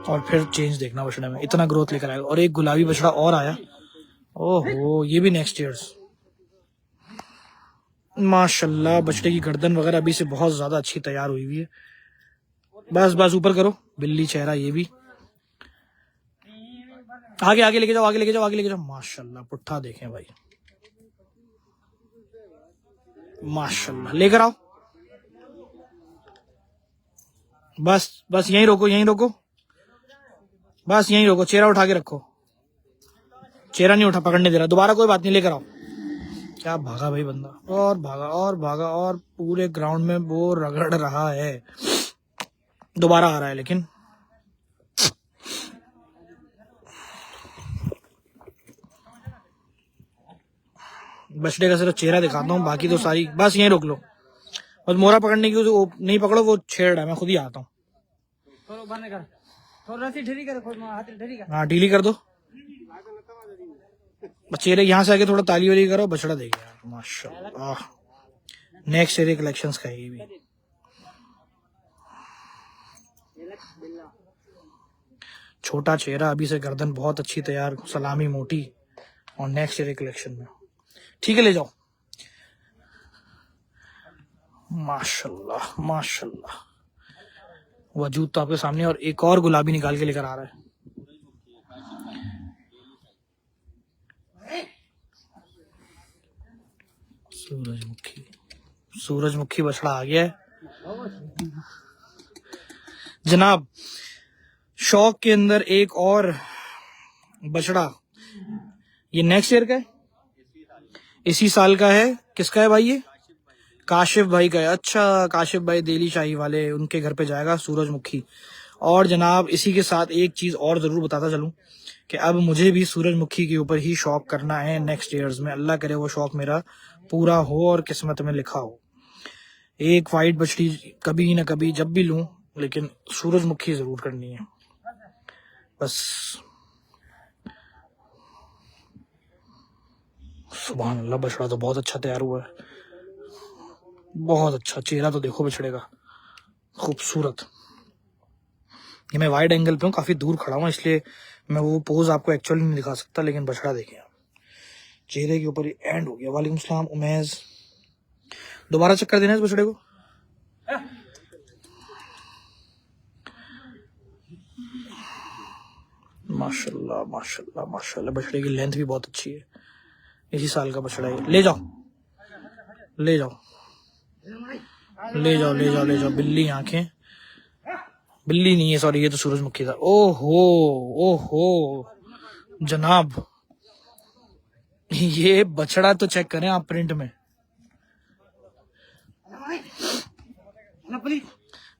और फिर चेंज देखना बछड़े में, इतना ग्रोथ लेकर आएगा। और एक गुलाबी बछड़ा और आया, ओहो ये भी नेक्स्ट ईयर्स। माशाल्लाह बछड़े की गर्दन वगैरह अभी से बहुत ज्यादा अच्छी तैयार हुई हुई है। बस बस ऊपर करो, बिल्ली चेहरा ये भी। आगे आगे लेके जाओ, आगे लेके जाओ, आगे लेके जाओ। माशाल्लाह पुट्ठा देखें भाई, माशाल्लाह लेकर आओ। बस बस यहीं रोको, यहीं रोको, बस यहीं रोको। चेहरा उठा के रखो, चेहरा नहीं उठा पकड़ने दे रहा। दोबारा कोई बात नहीं, लेकर आओ। क्या भागा भाई बंदा, और भागा और भागा, और पूरे ग्राउंड में वो रगड़ रहा है। दोबारा आ रहा है लेकिन बछड़े का सिर्फ चेहरा दिखाता हूँ, बाकी तो सारी। बस यहीं रोक लो, बस मोरा पकड़ने की वो नहीं पकड़ो, वो छेड़ रहा है, मैं खुद ही आता हूँ। हाँ ढीली कर दो, चेहरे यहाँ से आके थोड़ा ताली वाली करो, बछड़ा देखे यार माशाल्लाह। नेक्स्ट एरिया कलेक्शंस का ये भी छोटा चेहरा, अभी से गर्दन बहुत अच्छी तैयार, सलामी मोटी, और नेक्स्ट एरिया कलेक्शन में। ठीक है ले जाओ। माशाल्लाह माशाल्लाह, वजूद तो आपके सामने। और एक और गुलाबी निकाल के लेकर आ रहा है। सूरजमुखी, सूरजमुखी बछड़ा आ गया है जनाब। शौक के अंदर एक और बछड़ा, ये नेक्स्ट ईयर का है, इसी साल का है। किसका है भाई ये? काशिफ भाई का है। अच्छा काशिफ भाई दिल्ली शाही वाले, उनके घर पे जाएगा सूरजमुखी। और जनाब इसी के साथ एक चीज और जरूर बताता चलूं कि अब मुझे भी सूरजमुखी के ऊपर ही शौक करना है नेक्स्ट ईयर्स में। अल्लाह करे वो शौक मेरा पूरा हो और किस्मत में लिखा हो। एक वाइट बछड़ी कभी न कभी जब भी लूं, लेकिन सूरजमुखी जरूर करनी है बस। सुभान अल्लाह, बछड़ा तो बहुत अच्छा तैयार हुआ है, बहुत अच्छा। चेहरा तो देखो बछड़े का, खूबसूरत। ये मैं वाइड एंगल पे हूँ, काफी दूर खड़ा हूँ, इसलिए मैं वो पोज आपको एक्चुअली नहीं दिखा सकता, लेकिन बछड़ा देखें आप, चेहरे के ऊपर ही एंड हो गया। वालेकुम सलाम उमैज, दोबारा चक्कर देना इस बछड़े को। माशाल्लाह माशाल्लाह माशाल्लाह, बछड़े की लेंथ भी बहुत अच्छी है, इसी साल का बछड़ा है। ले जाओ ले जाओ ले जाओ ले जाओ ले जाओ। बिल्ली आंखें, बिल्ली नहीं है सॉरी, ये तो सूरजमुखी था। ओहो ओहो जनाब, ये बछड़ा तो चेक करें आप प्रिंट में।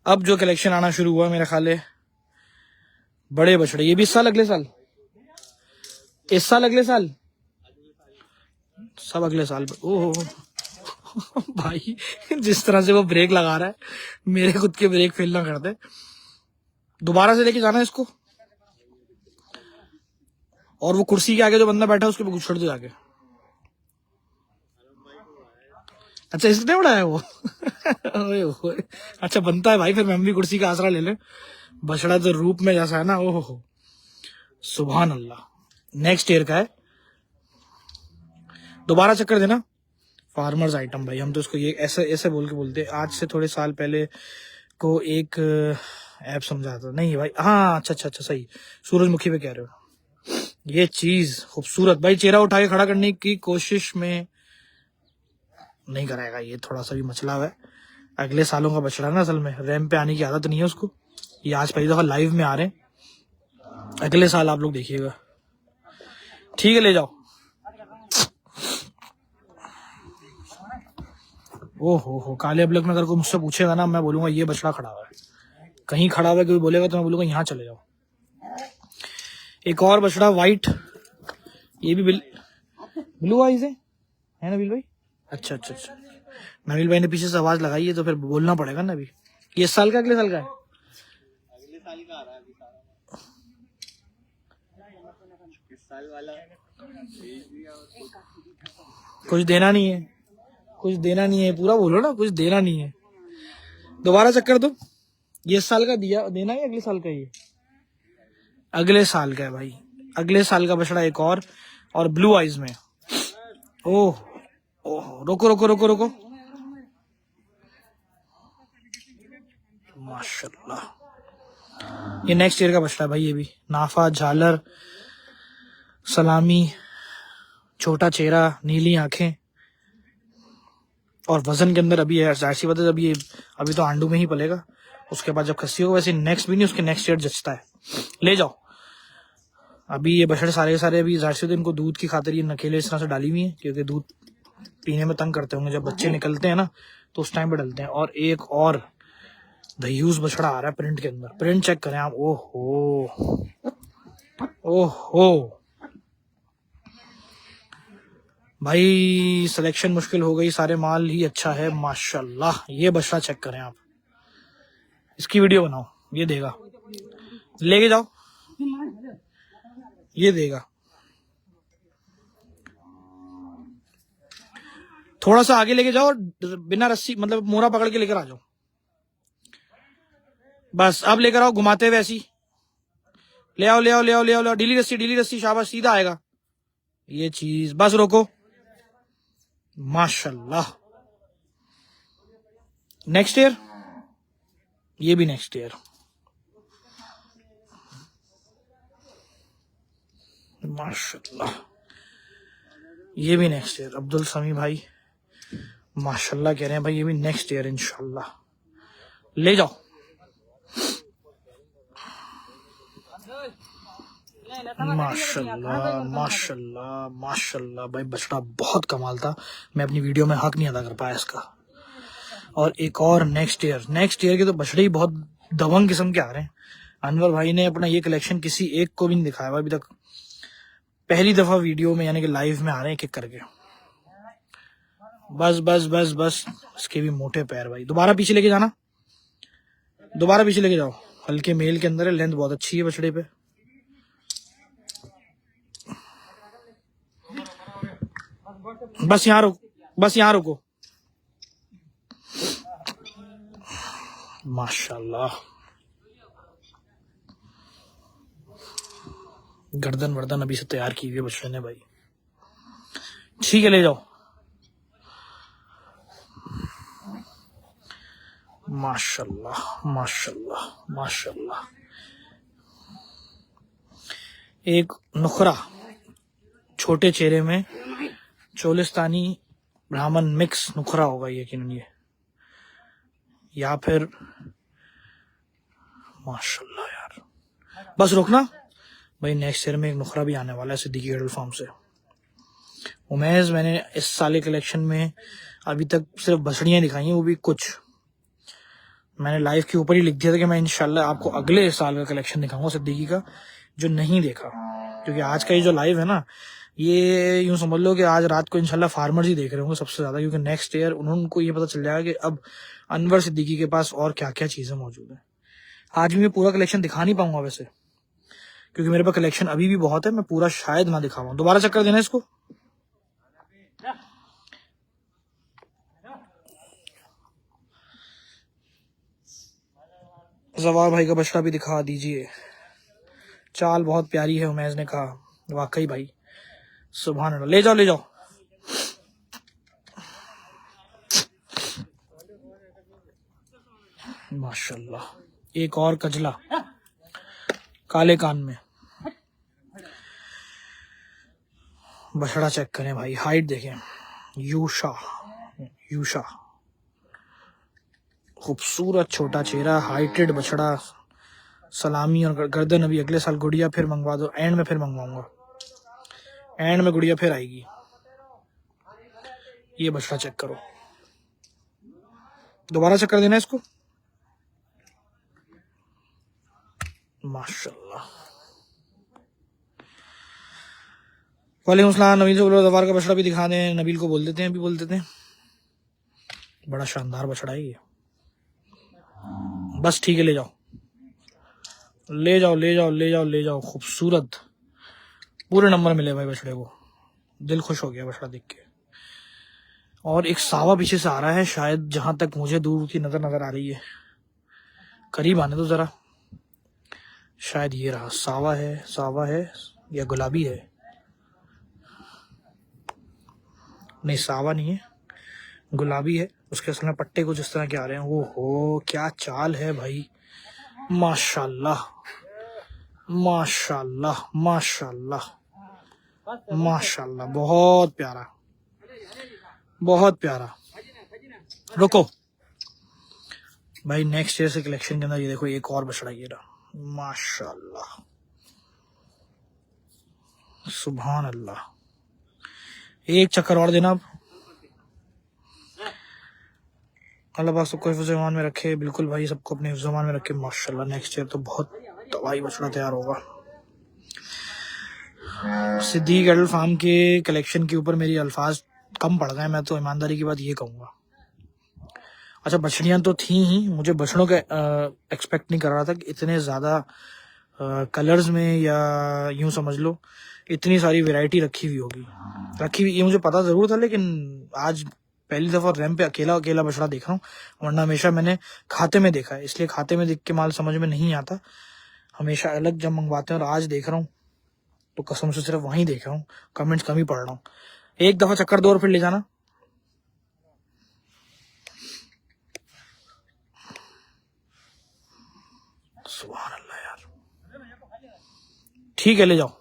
अब जो कलेक्शन आना शुरू हुआ मेरा ख्याल है, बड़े बछड़े। ये भी इस साल अगले साल, इस साल अगले साल, सब अगले साल। ओहो भाई जिस तरह से वो ब्रेक लगा रहा है, मेरे खुद के ब्रेक फेल ना कर दे। दोबारा से लेके जाना इसको, और वो कुर्सी के आगे जो बंदा बैठा है उसके ऊपर छोड़ दो जाके। अच्छा इसने उड़ाया वो ओए ओए, अच्छा बनता है भाई, फिर मैं भी कुर्सी का आसरा ले ले। बछड़ा तो रूप में जैसा है ना, ओहो सुभान अल्लाह। नेक्स्ट ईयर का है, दोबारा चक्कर देना। फार्मर्स आइटम भाई, हम तो इसको ये ऐसे ऐसे बोल के बोलते। आज से थोड़े साल पहले को एक ऐप समझा था, नहीं भाई, हाँ अच्छा अच्छा अच्छा सही, सूरजमुखी पे कह रहे हो। ये चीज खूबसूरत भाई, चेहरा उठा के खड़ा करने की कोशिश में नहीं कराएगा, ये थोड़ा सा भी मचला हुआ है। अगले सालों का बछड़ा ना, असल में रैम पे आने की आदत नहीं है उसको। ये आज पहली दफा लाइव में आ रहे हैं, अगले साल आप लोग देखिएगा। ठीक है, ले जाओ। ओहो, काले अबलक में अगर कोई मुझसे पूछेगा ना, मैं बोलूंगा ये बछड़ा खड़ा हुआ है। कहीं खड़ा हुआ है कोई बोलेगा तो मैं बोलूंगा यहाँ चले जाओ। एक और बछड़ा वाइट, ये भी ब्लू आइज है नबील भाई? अच्छा, नबील भाई ने पीछे से आवाज लगाई है तो फिर बोलना पड़ेगा ना। अभी ये इस साल का अगले साल का है? अगले साल का आ रहा है अभी सारा। इस साल वाला कुछ देना नहीं है, कुछ देना नहीं है, पूरा बोलो ना, कुछ देना नहीं है। दोबारा चक्कर दो। ये इस साल का दिया देना है अगले साल का? ये अगले साल का है भाई, अगले साल का बछड़ा एक और ब्लू आइज में। ओह, रुको। माशाल्लाह, ये नेक्स्ट ईयर का बछड़ा है भाई। ये भी नाफा, झालर, सलामी, छोटा चेहरा, नीली आंखें और वजन के अंदर अभी है। जाहिर सी बात है, अभी तो आंडू में ही पलेगा, उसके बाद जब खस्सी होगा, वैसे नेक्स्ट भी नहीं, उसके नेक्स्ट ईयर जचता है। ले जाओ। अभी ये बछड़े सारे के सारे अभी जाहिर सी बात है, इनको दूध की खातिर ये नकेले इस तरह से डाली हुई है, क्योंकि दूध पीने में तंग करते होंगे। जब बच्चे निकलते हैं ना तो उस टाइम पे डलते हैं। और एक और दयूस बछड़ा आ रहा है प्रिंट के अंदर। प्रिंट चेक करें आप। ओहो भाई, सिलेक्शन मुश्किल हो गई, सारे माल ही अच्छा है माशाल्लाह। ये बछड़ा चेक करें आप, इसकी वीडियो बनाओ, ये देगा। लेके जाओ, ये देगा। थोड़ा सा आगे लेके जाओ और बिना रस्सी मतलब मोरा पकड़ के लेकर आ जाओ। बस अब लेकर आओ, घुमाते हुए ऐसी ले आओ। ढीली रस्सी, शाबाश, सीधा आएगा ये चीज। बस रोको, माशाल्लाह। नेक्स्ट ईयर, ये भी नेक्स्ट ईयर, माशाल्लाह। ये भी नेक्स्ट ईयर। अब्दुल समी भाई माशाल्लाह कह रहे हैं भाई, ये भी नेक्स्ट ईयर इंशाल्लाह। ले जाओ। माशाल्लाह भाई, बछड़ा बहुत कमाल था। मैं अपनी वीडियो में हक नहीं अदा कर पाया इसका। और एक और नेक्स्ट ईयर के तो बछड़े ही बहुत दबंग किस्म के आ रहे हैं। अनवर भाई ने अपना ये कलेक्शन किसी एक को भी नहीं दिखाया अभी तक। पहली दफा वीडियो में यानी कि लाइव में आ रहे हैं एक करके। बस इसके भी मोटे पैर भाई। दोबारा पीछे लेके जाओ। हल्के मेल के अंदर है, लेंथ बहुत अच्छी है बछड़े पे। बस यहाँ रुको। माशाल्लाह, गर्दन वर्दन अभी से तैयार की हुई है बछड़े ने भाई। ठीक है, ले जाओ। माशाल्लाह। एक नुखरा छोटे चेहरे में चोलिस्तानी ब्राह्मण मिक्स नुखरा होगा यकीनन ये, या फिर माशाल्लाह यार। बस रोकना भाई, नेक्स्ट ईयर में एक नुखरा भी आने वाला है सिद्दीकी कैटल फार्म से। उमेश, मैंने इस साल कलेक्शन में अभी तक सिर्फ बछड़ियां दिखाई हैं, वो भी कुछ। मैंने लाइव के ऊपर ही लिख दिया था कि मैं इंशाल्लाह आपको अगले साल का कलेक्शन दिखाऊंगा सिद्दीकी का, जो नहीं देखा। क्योंकि आज का ये जो लाइव है ना, ये यूं समझ लो कि आज रात को इंशाल्लाह फार्मर्स ही देख रहे होंगे सबसे ज्यादा, क्योंकि नेक्स्ट ईयर उनको ये पता चल जाएगा कि अब अनवर सिद्दीकी के पास और क्या क्या चीजें मौजूद है। आज भी मैं पूरा कलेक्शन दिखा नहीं पाऊंगा वैसे, क्योंकि मेरे पास कलेक्शन अभी भी बहुत है, मैं पूरा शायद ना दिखा पाऊं। दोबारा चक्कर देना इसको। जवार भाई का बछड़ा भी दिखा दीजिए। चाल बहुत प्यारी है, उमेश ने कहा। वाकई भाई, सुभान अल्लाह। ले जाओ। माशाल्लाह, एक और कजला काले कान में। बछड़ा चेक करें भाई, हाइट देखें। यूशा यूशा, खूबसूरत छोटा चेहरा, हाइटेड बछड़ा, सलामी और गर्दन अभी अगले साल गुड़िया फिर मंगवा दो, एंड में फिर मंगवाऊंगा, एंड में गुड़िया फिर आएगी। ये बछड़ा चेक करो, दोबारा चक्कर देना इसको, माशाल्लाह। वालेकुम सलाम, नबील से बोलो दवार का बछड़ा भी दिखा दें, नबील को बोल देते हैं, अभी बोल देते हैं। बड़ा शानदार बछड़ा है ये, बस ठीक है, ले जाओ ले जाओ ले जाओ ले जाओ ले जाओ, खूबसूरत, पूरे नंबर मिले भाई बछड़े को, दिल खुश हो गया बछड़ा देख के। और एक सावा पीछे से आ रहा है, शायद जहां तक मुझे दूर की नजर आ रही है, करीब आने दो जरा, शायद ये रहा, सावा है या गुलाबी है, नहीं सावा नहीं है, गुलाबी है, उसके असल में पट्टे कुछ इस तरह के आ रहे हैं। वो हो क्या चाल है भाई, माशाल्लाह माशाल्लाह माशाल्लाह माशाल्लाह, बहुत प्यारा बहुत प्यारा। रुको भाई, नेक्स्ट ईयर से कलेक्शन के अंदर ये देखो एक और बछड़ा ये रहा, माशाल्लाह सुभान अल्लाह। एक चक्कर और देना अब, अल्लाह पाक सबको हिफ्ज़-ए-ईमान में रखे। बिल्कुल भाई, सबको अपने हिफ्ज़-ए-ईमान में रखे माशाल्लाह। नेक्स्ट ईयर तो बहुत दवाई बछड़ा तैयार होगा। सिद्दीक एडल फार्म के कलेक्शन के ऊपर मेरी अल्फाज कम पड़ गए, मैं तो ईमानदारी की बात ये कहूँगा। अच्छा, बछड़ियाँ तो थी ही, मुझे बछड़ों का एक्सपेक्ट नहीं कर रहा था कि इतने ज़्यादा कलर्स में, या यूं समझ लो इतनी सारी वैरायटी रखी हुई, ये मुझे पता ज़रूर था, लेकिन आज पहली दफ़ा रैम पे अकेला बछड़ा देख रहा हूँ, वरना हमेशा मैंने खाते में देखा है, इसलिए खाते में देख के माल समझ में नहीं आता, हमेशा अलग जब मंगवाते हैं, और आज देख रहा हूँ तो कसम से सिर्फ वहीं देख रहा हूँ, कमेंट्स कम ही पढ़ रहा हूँ। एक दफ़ा चक्कर दो और फिर ले जाना। सुभान अल्लाह यार, ठीक है ले जाओ,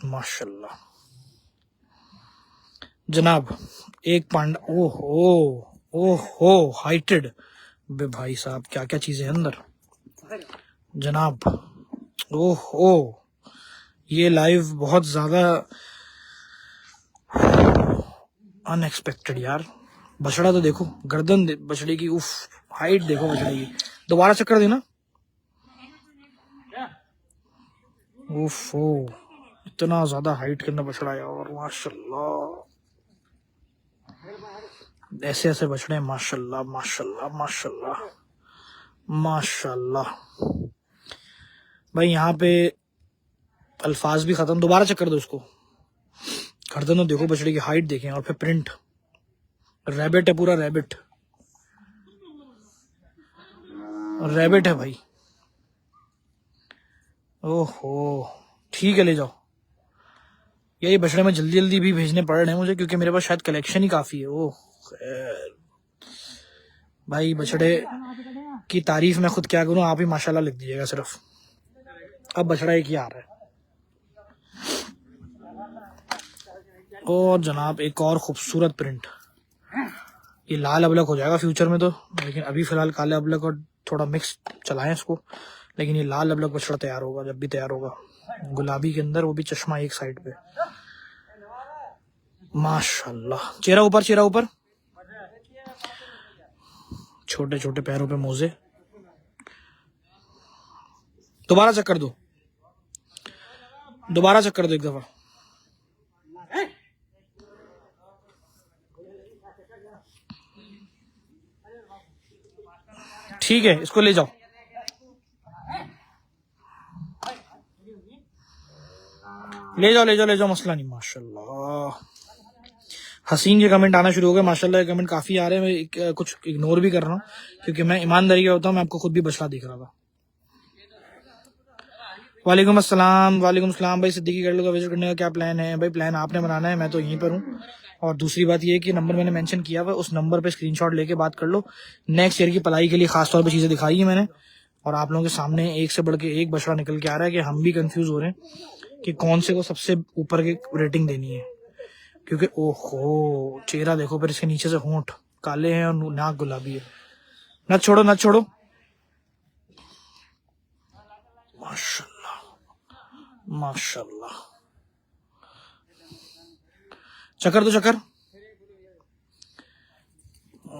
माशाल्लाह जनाब। एक पांडा, ओहो हाइटेड, बे भाई साहब क्या क्या चीजें हैं अंदर जनाब, ओहो ये लाइव बहुत ज्यादा अनएक्सपेक्टेड यार। बछड़ा तो देखो, गर्दन बछड़े की, उफ, हाइट देखो बछड़े की, दोबारा चक्कर देना। उफ, इतना ज्यादा हाइट के अंदर बछड़ा है, और माशाल्लाह ऐसे ऐसे बछड़े, माशाल्लाह माशाल्लाह माशाल्लाह माशाल्लाह। भाई यहाँ पे अल्फाज भी खत्म, दोबारा चक्कर दो उसको। गर्दन तो देखो बछड़े की, हाइट देखें, और फिर प्रिंट, रैबिट है, पूरा रैबिट है भाई। ओहो ठीक है ले जाओ। ये बछड़े में जल्दी जल्दी भी भेजने पड़ रहे हैं मुझे, क्योंकि मेरे पास शायद कलेक्शन ही काफी है। ओह भाई, बछड़े की तारीफ मैं खुद क्या करूं, आप ही माशाल्लाह लिख दीजिएगा सिर्फ। अब बछड़ा एक ही आ रहा है। और जनाब एक और खूबसूरत प्रिंट, ये लाल अबलक हो जाएगा फ्यूचर में तो, लेकिन अभी फिलहाल काले अबलक और थोड़ा मिक्स चलाएं इसको, लेकिन ये लाल अबलक बछड़ा तैयार होगा, जब भी तैयार होगा, गुलाबी के अंदर, वो भी चश्मा एक साइड पे, माशाल्लाह। चेहरा ऊपर, छोटे छोटे पैरों पे मोजे। दोबारा चक्कर दो एक दफा। ठीक है, इसको ले जाओ। ले जाओ, मसला नहीं। माशाल्लाह, हसीन के कमेंट आना शुरू हो गए माशाल्लाह, कमेंट काफी आ रहे हैं, मैं कुछ इग्नोर भी कर रहा हूँ, क्योंकि मैं ईमानदारी का होता हूँ, मैं आपको खुद भी बछड़ा दिख रहा था। वालेकुम अस्सलाम भाई, सिद्दीकी गर्ल का विजिट करने का क्या प्लान है? भाई प्लान आपने बनाना है, मैं तो यहीं पर हूँ। और दूसरी बात ये है कि नंबर मैंने मेंशन किया हुआ, उस नंबर पे स्क्रीनशॉट लेके बात कर लो। नेक्स्ट ईयर की पलाई के लिए खास तौर पे चीजें दिखाई है मैंने, और आप लोगों के सामने एक से बढ़ के एक बछड़ा निकल के आ रहा है कि हम भी कंफ्यूज हो रहे हैं कि कौन से को सबसे ऊपर की रेटिंग देनी है, क्योंकि ओहो चेहरा देखो, फिर इसके नीचे से होंठ काले हैं और नाक गुलाबी है। नच छोड़ो नच छोड़ो, माशाल्लाह माशाल्लाह। चक्कर तो चक्कर।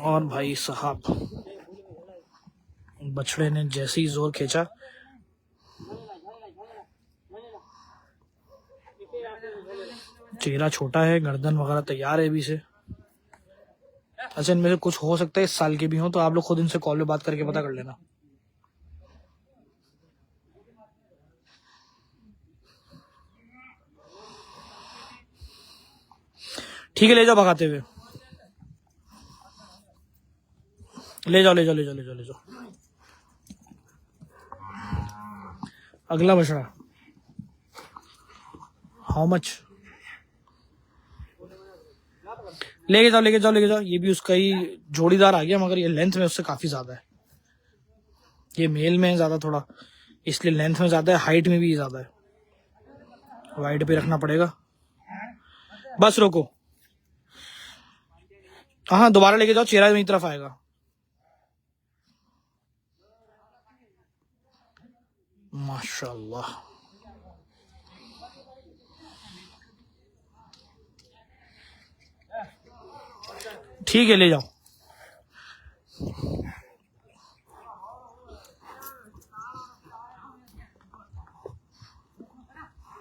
और भाई साहब बछड़े ने जैसे ही जोर खींचा, चेहरा छोटा है, गर्दन वगैरह तैयार है अभी से। अच्छा इनमें से कुछ हो सकता है इस साल के भी हो, तो आप लोग खुद इनसे कॉल पे बात करके पता कर लेना। ठीक है ले जाओ भगाते हुए, ले जाओ ले जाओ ले जाओ ले जाओ ले जाओ। अगला बछड़ा हाउ मच, लेके जाओ लेके जाओ लेके जाओ। ये भी उसका ही जोड़ीदार आ गया, मगर ये लेंथ में उससे काफी ज्यादा है। ये मेल में है ज्यादा थोड़ा, इसलिए लेंथ में ज्यादा है, हाइट में भी ज्यादा है। वाइड पे रखना पड़ेगा। बस रोको, हाँ दोबारा लेके जाओ, चेहरा मेरी तरफ आएगा। माशाल्लाह। ठीक है ले जाओ।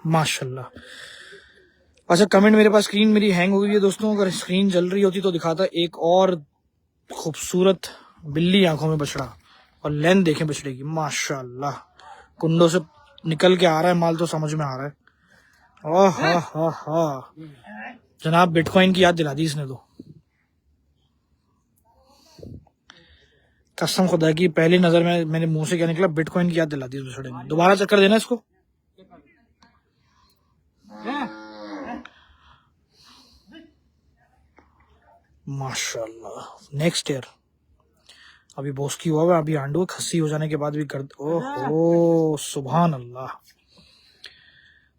माशाल्लाह। अच्छा कमेंट, मेरे पास स्क्रीन मेरी हैंग हो गई है दोस्तों, अगर स्क्रीन जल रही होती तो दिखाता। एक और खूबसूरत बिल्ली आंखों में बछड़ा, और लेंथ देखें बछड़े की, माशाल्लाह। कुंडों से निकल के आ रहा है माल, तो समझ में आ रहा है। ओह हा हा, जनाब बिटकॉइन की याद दिला दी इसने तो, कसम खुदा की पहली नजर में मैंने मुंह से क्या निकला, बिटकॉइन की याद दिला दी इस बछड़े ने। दोबारा चक्कर देना इसको। माशाल्लाह। नेक्स्ट ईयर अभी बोस्की हुआ है, अभी आंडू खस्सी हो जाने के बाद भी कर, ओह सुभान अल्लाह।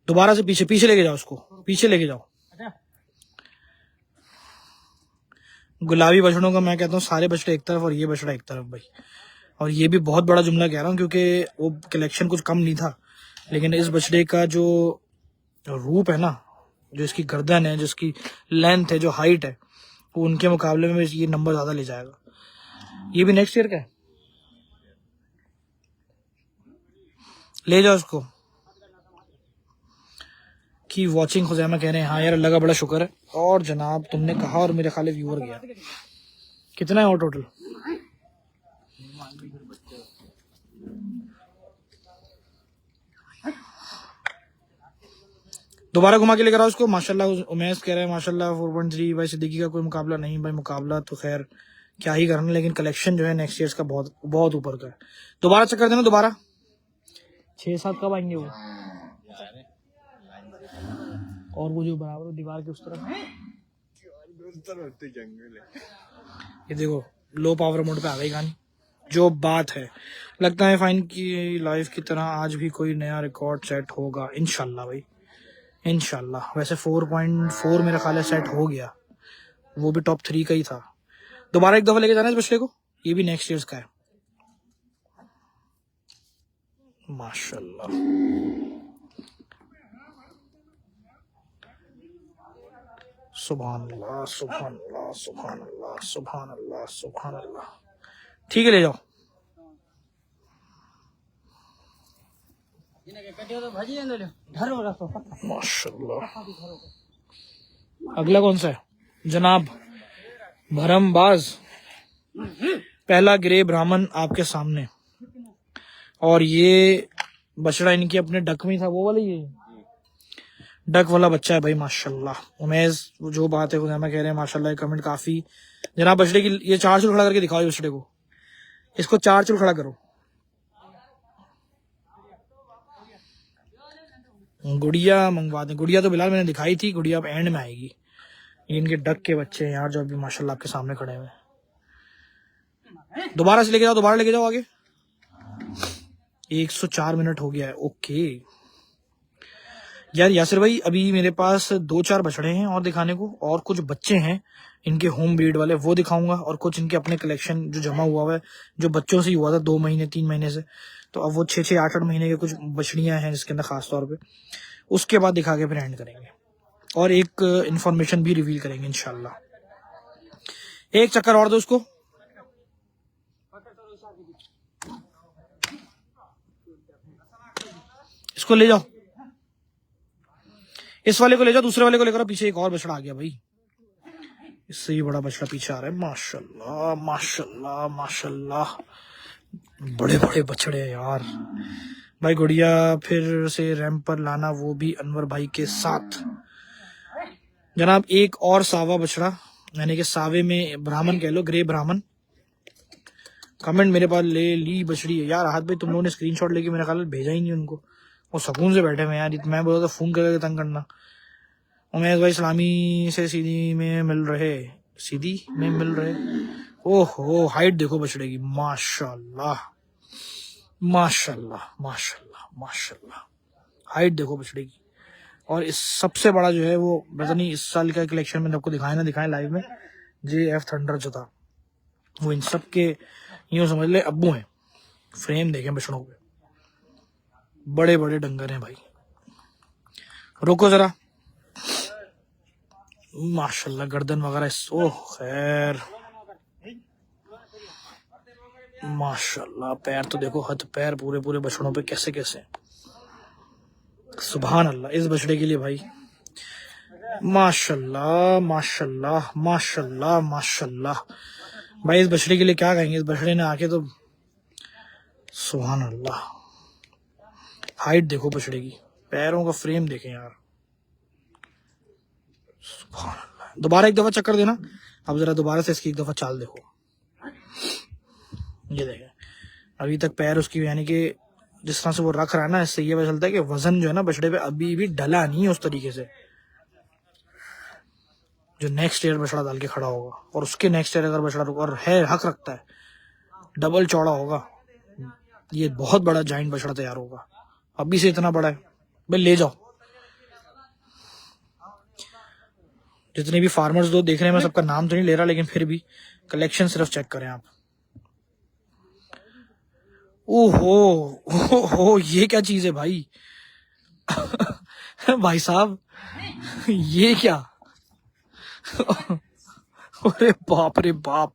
दोबारा से पीछे पीछे लेके जाओ उसको, पीछे लेके जाओ। गुलाबी बछड़ों का मैं कहता हूँ सारे बछड़े एक तरफ और ये बछड़ा एक तरफ भाई। और ये भी बहुत बड़ा जुमला कह रहा हूँ, क्योंकि वो कलेक्शन कुछ कम नहीं था, लेकिन इस बछड़े का जो रूप है ना, जो इसकी गर्दन है, जिसकी लेंथ है, जो हाइट है, वो उनके मुकाबले में ये नंबर ज्यादा ले जाएगा। ये भी नेक्स्ट ईयर का है, ले जाओ उसको। की वॉचिंग खुजैमा कह रहे हैं हाँ यार अल्लाह का बड़ा शुक्र है। और जनाब तुमने कहा और मेरे खाली व्यूअर गया, कितना है और टोटल? दोबारा घुमा के लेकर आओ उसको। माशाल्लाह उमेश कह रहे हैं माशाल्लाह 4.3। भाई सिद्दीकी का कोई मुकाबला नहीं भाई, मुकाबला तो खैर क्या ही करना, लेकिन कलेक्शन जो है नेक्स्ट ईयर का बहुत बहुत ऊपर का है। दोबारा चक्कर देना, दोबारा 6-7 कब आएंगे वो? और वो जो बराबर दीवार के उस तरफ ये देखो लो पावर मोड पे आ गई कहानी। जो बात है, लगता है फाइन की लाइफ की तरह आज भी कोई नया रिकॉर्ड सेट होगा इंशाल्लाह भाई, इंशाल्लाह। वैसे 4.4 मेरा ख्याल है सेट हो गया, वो भी टॉप 3 का ही था। दोबारा एक दफा लेके जाना इस बछड़े को, ये भी नेक्स्ट ईयर का है। माशाल्लाह। सुभान अल्लाह सुभान अल्लाह सुभान अल्लाह सुभान अल्लाह सुभान अल्लाह। ठीक है ले जाओ। माशाल्लाह। अगला कौन सा है जनाब? भरमबाज पहला ग्रे ब्राह्मण आपके सामने, और ये बछड़ा इनकी अपने डक में था, वो वाला ये डक वाला बच्चा है भाई माशाल्लाह। उमेश जो बात है खुदा कह रहे हैं माशाल्लाह, कमेंट काफी। जनाब बछड़े की ये 4 चूल खड़ा करके दिखाओ बछड़े को, इसको 4 चूल खड़ा करो। गुड़िया मंगवा दें, गुड़िया तो बिलाल मैंने दिखाई थी, गुड़िया अब एंड में आएगी। इनके डक के बच्चे हैं यार जो अभी माशाल्लाह आपके सामने खड़े हुए। दोबारा से लेके जाओ, दोबारा लेके जाओ आगे। 104 मिनट हो गया है, ओके। यार यासिर भाई, अभी मेरे पास 2-4 बछड़े हैं और दिखाने को, और कुछ बच्चे हैं इनके होम ब्रीड वाले, वो दिखाऊंगा, और कुछ इनके अपने कलेक्शन जो जमा हुआ है, जो बच्चों से ही हुआ था 2 महीने 3 महीने से, तो अब वो 6-6 8-8 महीने के कुछ बछड़ियां हैं जिसके अंदर खास तौर पे, उसके बाद दिखा के फिर एंड करेंगे, और एक इंफॉर्मेशन भी रिवील करेंगे इंशाल्लाह। एक चक्कर और दो उसको। इसको ले जाओ, इस वाले को ले जाओ, दूसरे वाले को लेकर आओ। पीछे एक और बछड़ा आ गया भाई, इससे ही बड़ा बछड़ा पीछे आ रहा है। माशाल्लाह माशाल्लाह माशाल्लाह, बड़े बड़े बछड़े हैं यार। भाई गुड़िया फिर से रैंप पर लाना, वो भी अनवर भाई के साथ। जनाब एक और सावा बछड़ा, यानी कि सावे में ब्राह्मण कह लो, ग्रे ब्राह्मण। कमेंट मेरे पास ले ली बछड़ी है यार। हाथ भाई तुम लोगों ने स्क्रीनशॉट लेके मेरे ख्याल भेजा ही नहीं उनको, वो सुकून से बैठे हुए यार। मैं बोला था फोन करके तंग करना। उमेश भाई इस्लामी से सीधी में मिल रहे, सीधी में मिल रहे। ओहो हाइट देखो बछड़े की, माशाल्लाह माशाल्लाह माशाल्लाह माशाल्लाह, हाइट देखो बछड़े की। और इस सबसे बड़ा जो है वो पता नहीं इस साल का कलेक्शन में आपको दिखाए ना दिखाए लाइव में, JF थंडर जो था वो इन सब के यूं समझ ले अब्बू हैं। फ्रेम देखें बछड़ों पे, बड़े बड़े डंगर हैं भाई। रोको जरा, माशाल्लाह गर्दन वगैरह। ओह खैर माशाल्लाह, पैर तो देखो, हथ पैर पूरे पूरे बछड़ों पे कैसे कैसे। सुभान अल्लाह इस बछड़े के लिए भाई, माशाल्लाह माशाल्लाह माशाल्लाह माशाल्लाह। भाई इस बछड़े के लिए क्या कहेंगे, इस बछड़े ने आके तो सुभान अल्लाह। हाइट देखो बछड़े की, पैरों का फ्रेम देखें यार, सुभान अल्लाह। दोबारा एक दफा चक्कर देना, अब जरा दोबारा से इसकी एक दफा चाल देखो। ये देखें, अभी तक पैर उसकी यानी कि जिस तरह से वो रख रहा है ना, इससे ये पता चलता है कि वजन जो है ना बछड़े पे अभी भी डला नहीं है उस तरीके से। जो नेक्स्ट ईयर बछड़ा डाल के खड़ा होगा, और उसके नेक्स्ट ईयर अगर बछड़ा और है हक रखता है, डबल चौड़ा होगा, ये बहुत बड़ा जाइंट बछड़ा तैयार होगा। अभी से इतना बड़ा है भाई, ले जाओ। जितने भी फार्मर्स दो देख रहे हैं, मैं सबका नाम तो नहीं ले रहा, लेकिन फिर भी कलेक्शन सिर्फ चेक करें आप। ओहो ओहो, ये क्या चीज है भाई भाई साहब ये क्या अरे बाप रे बाप,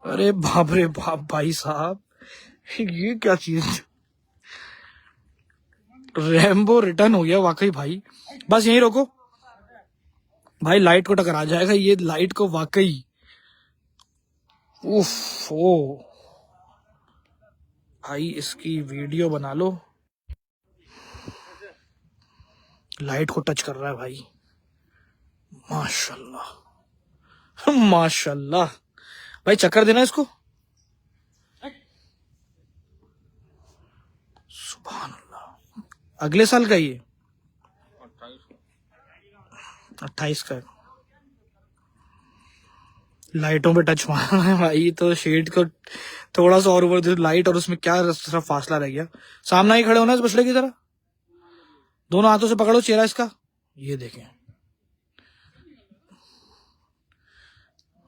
अरे बाप रे बाप भाई साहब, ये क्या चीज। रैम्बो रिटर्न हो गया वाकई भाई। बस यहीं रोको भाई, लाइट को टकरा जाएगा ये, लाइट को वाकई। उफ ओ भाई, इसकी वीडियो बना लो, लाइट को टच कर रहा है भाई, माशाल्लाह माशाल्लाह। भाई चक्कर देना इसको, सुभान अल्लाह। अगले साल का ये 28 का। लाइटों पे टच मारना है भाई, तो शेड को थोड़ा सा और ऊपर दे, लाइट और उसमें क्या सिर्फ फासला रह गया। सामने ही खड़े होना इस बछड़े की तरह, दोनों हाथों से पकड़ो चेहरा इसका, ये देखें।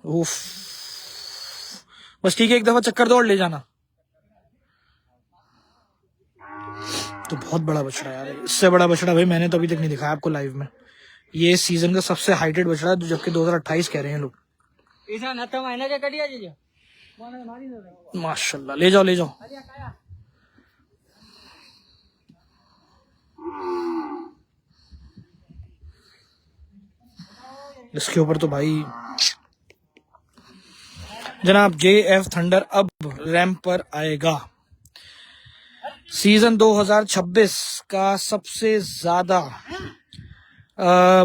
उफ, बस ठीक है, एक दफा चक्कर दो और ले जाना। तो बहुत बड़ा बछड़ा यार, इससे बड़ा बछड़ा भाई मैंने तो अभी तक नहीं दिखाया आपको लाइव में। ये सीजन का सबसे हाइटेड बछड़ा है, जबकि 2028 कह रहे हैं लोग। माशाल्लाह, ले जाओ ले जाओ। इसके ऊपर तो भाई जनाब JF थंडर अब रैंप पर आएगा। सीजन 2026 का सबसे ज्यादा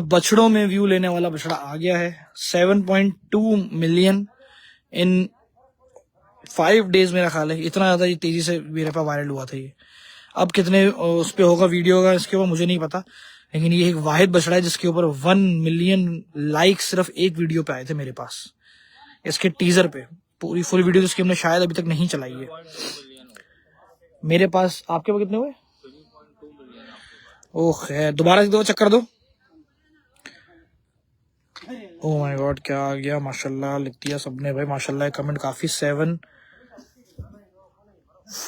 बछड़ों में व्यू लेने वाला बछड़ा आ गया है। 7.2 मिलियन इन 5 डेज मेरा ख्याल है, इतना ज्यादा ये तेजी से मेरे पास वायरल हुआ था ये। अब कितने उस पे होगा वीडियो का इसके ऊपर मुझे नहीं पता, लेकिन ये एक वाहिद बछड़ा है जिसके ऊपर 1 मिलियन लाइक सिर्फ एक वीडियो पे आए थे मेरे पास, इसके टीजर पे। पूरी फुल वीडियो तो इसकी हमने शायद अभी तक नहीं चलाई है मेरे पास। आपके पास कितने हुए? ओह है, दोबारा से दो चक्कर दो। ओह माय गॉड, क्या आ गया, माशाल्लाह लिख दिया सबने भाई, माशाल्लाह। कमेंट काफी 7,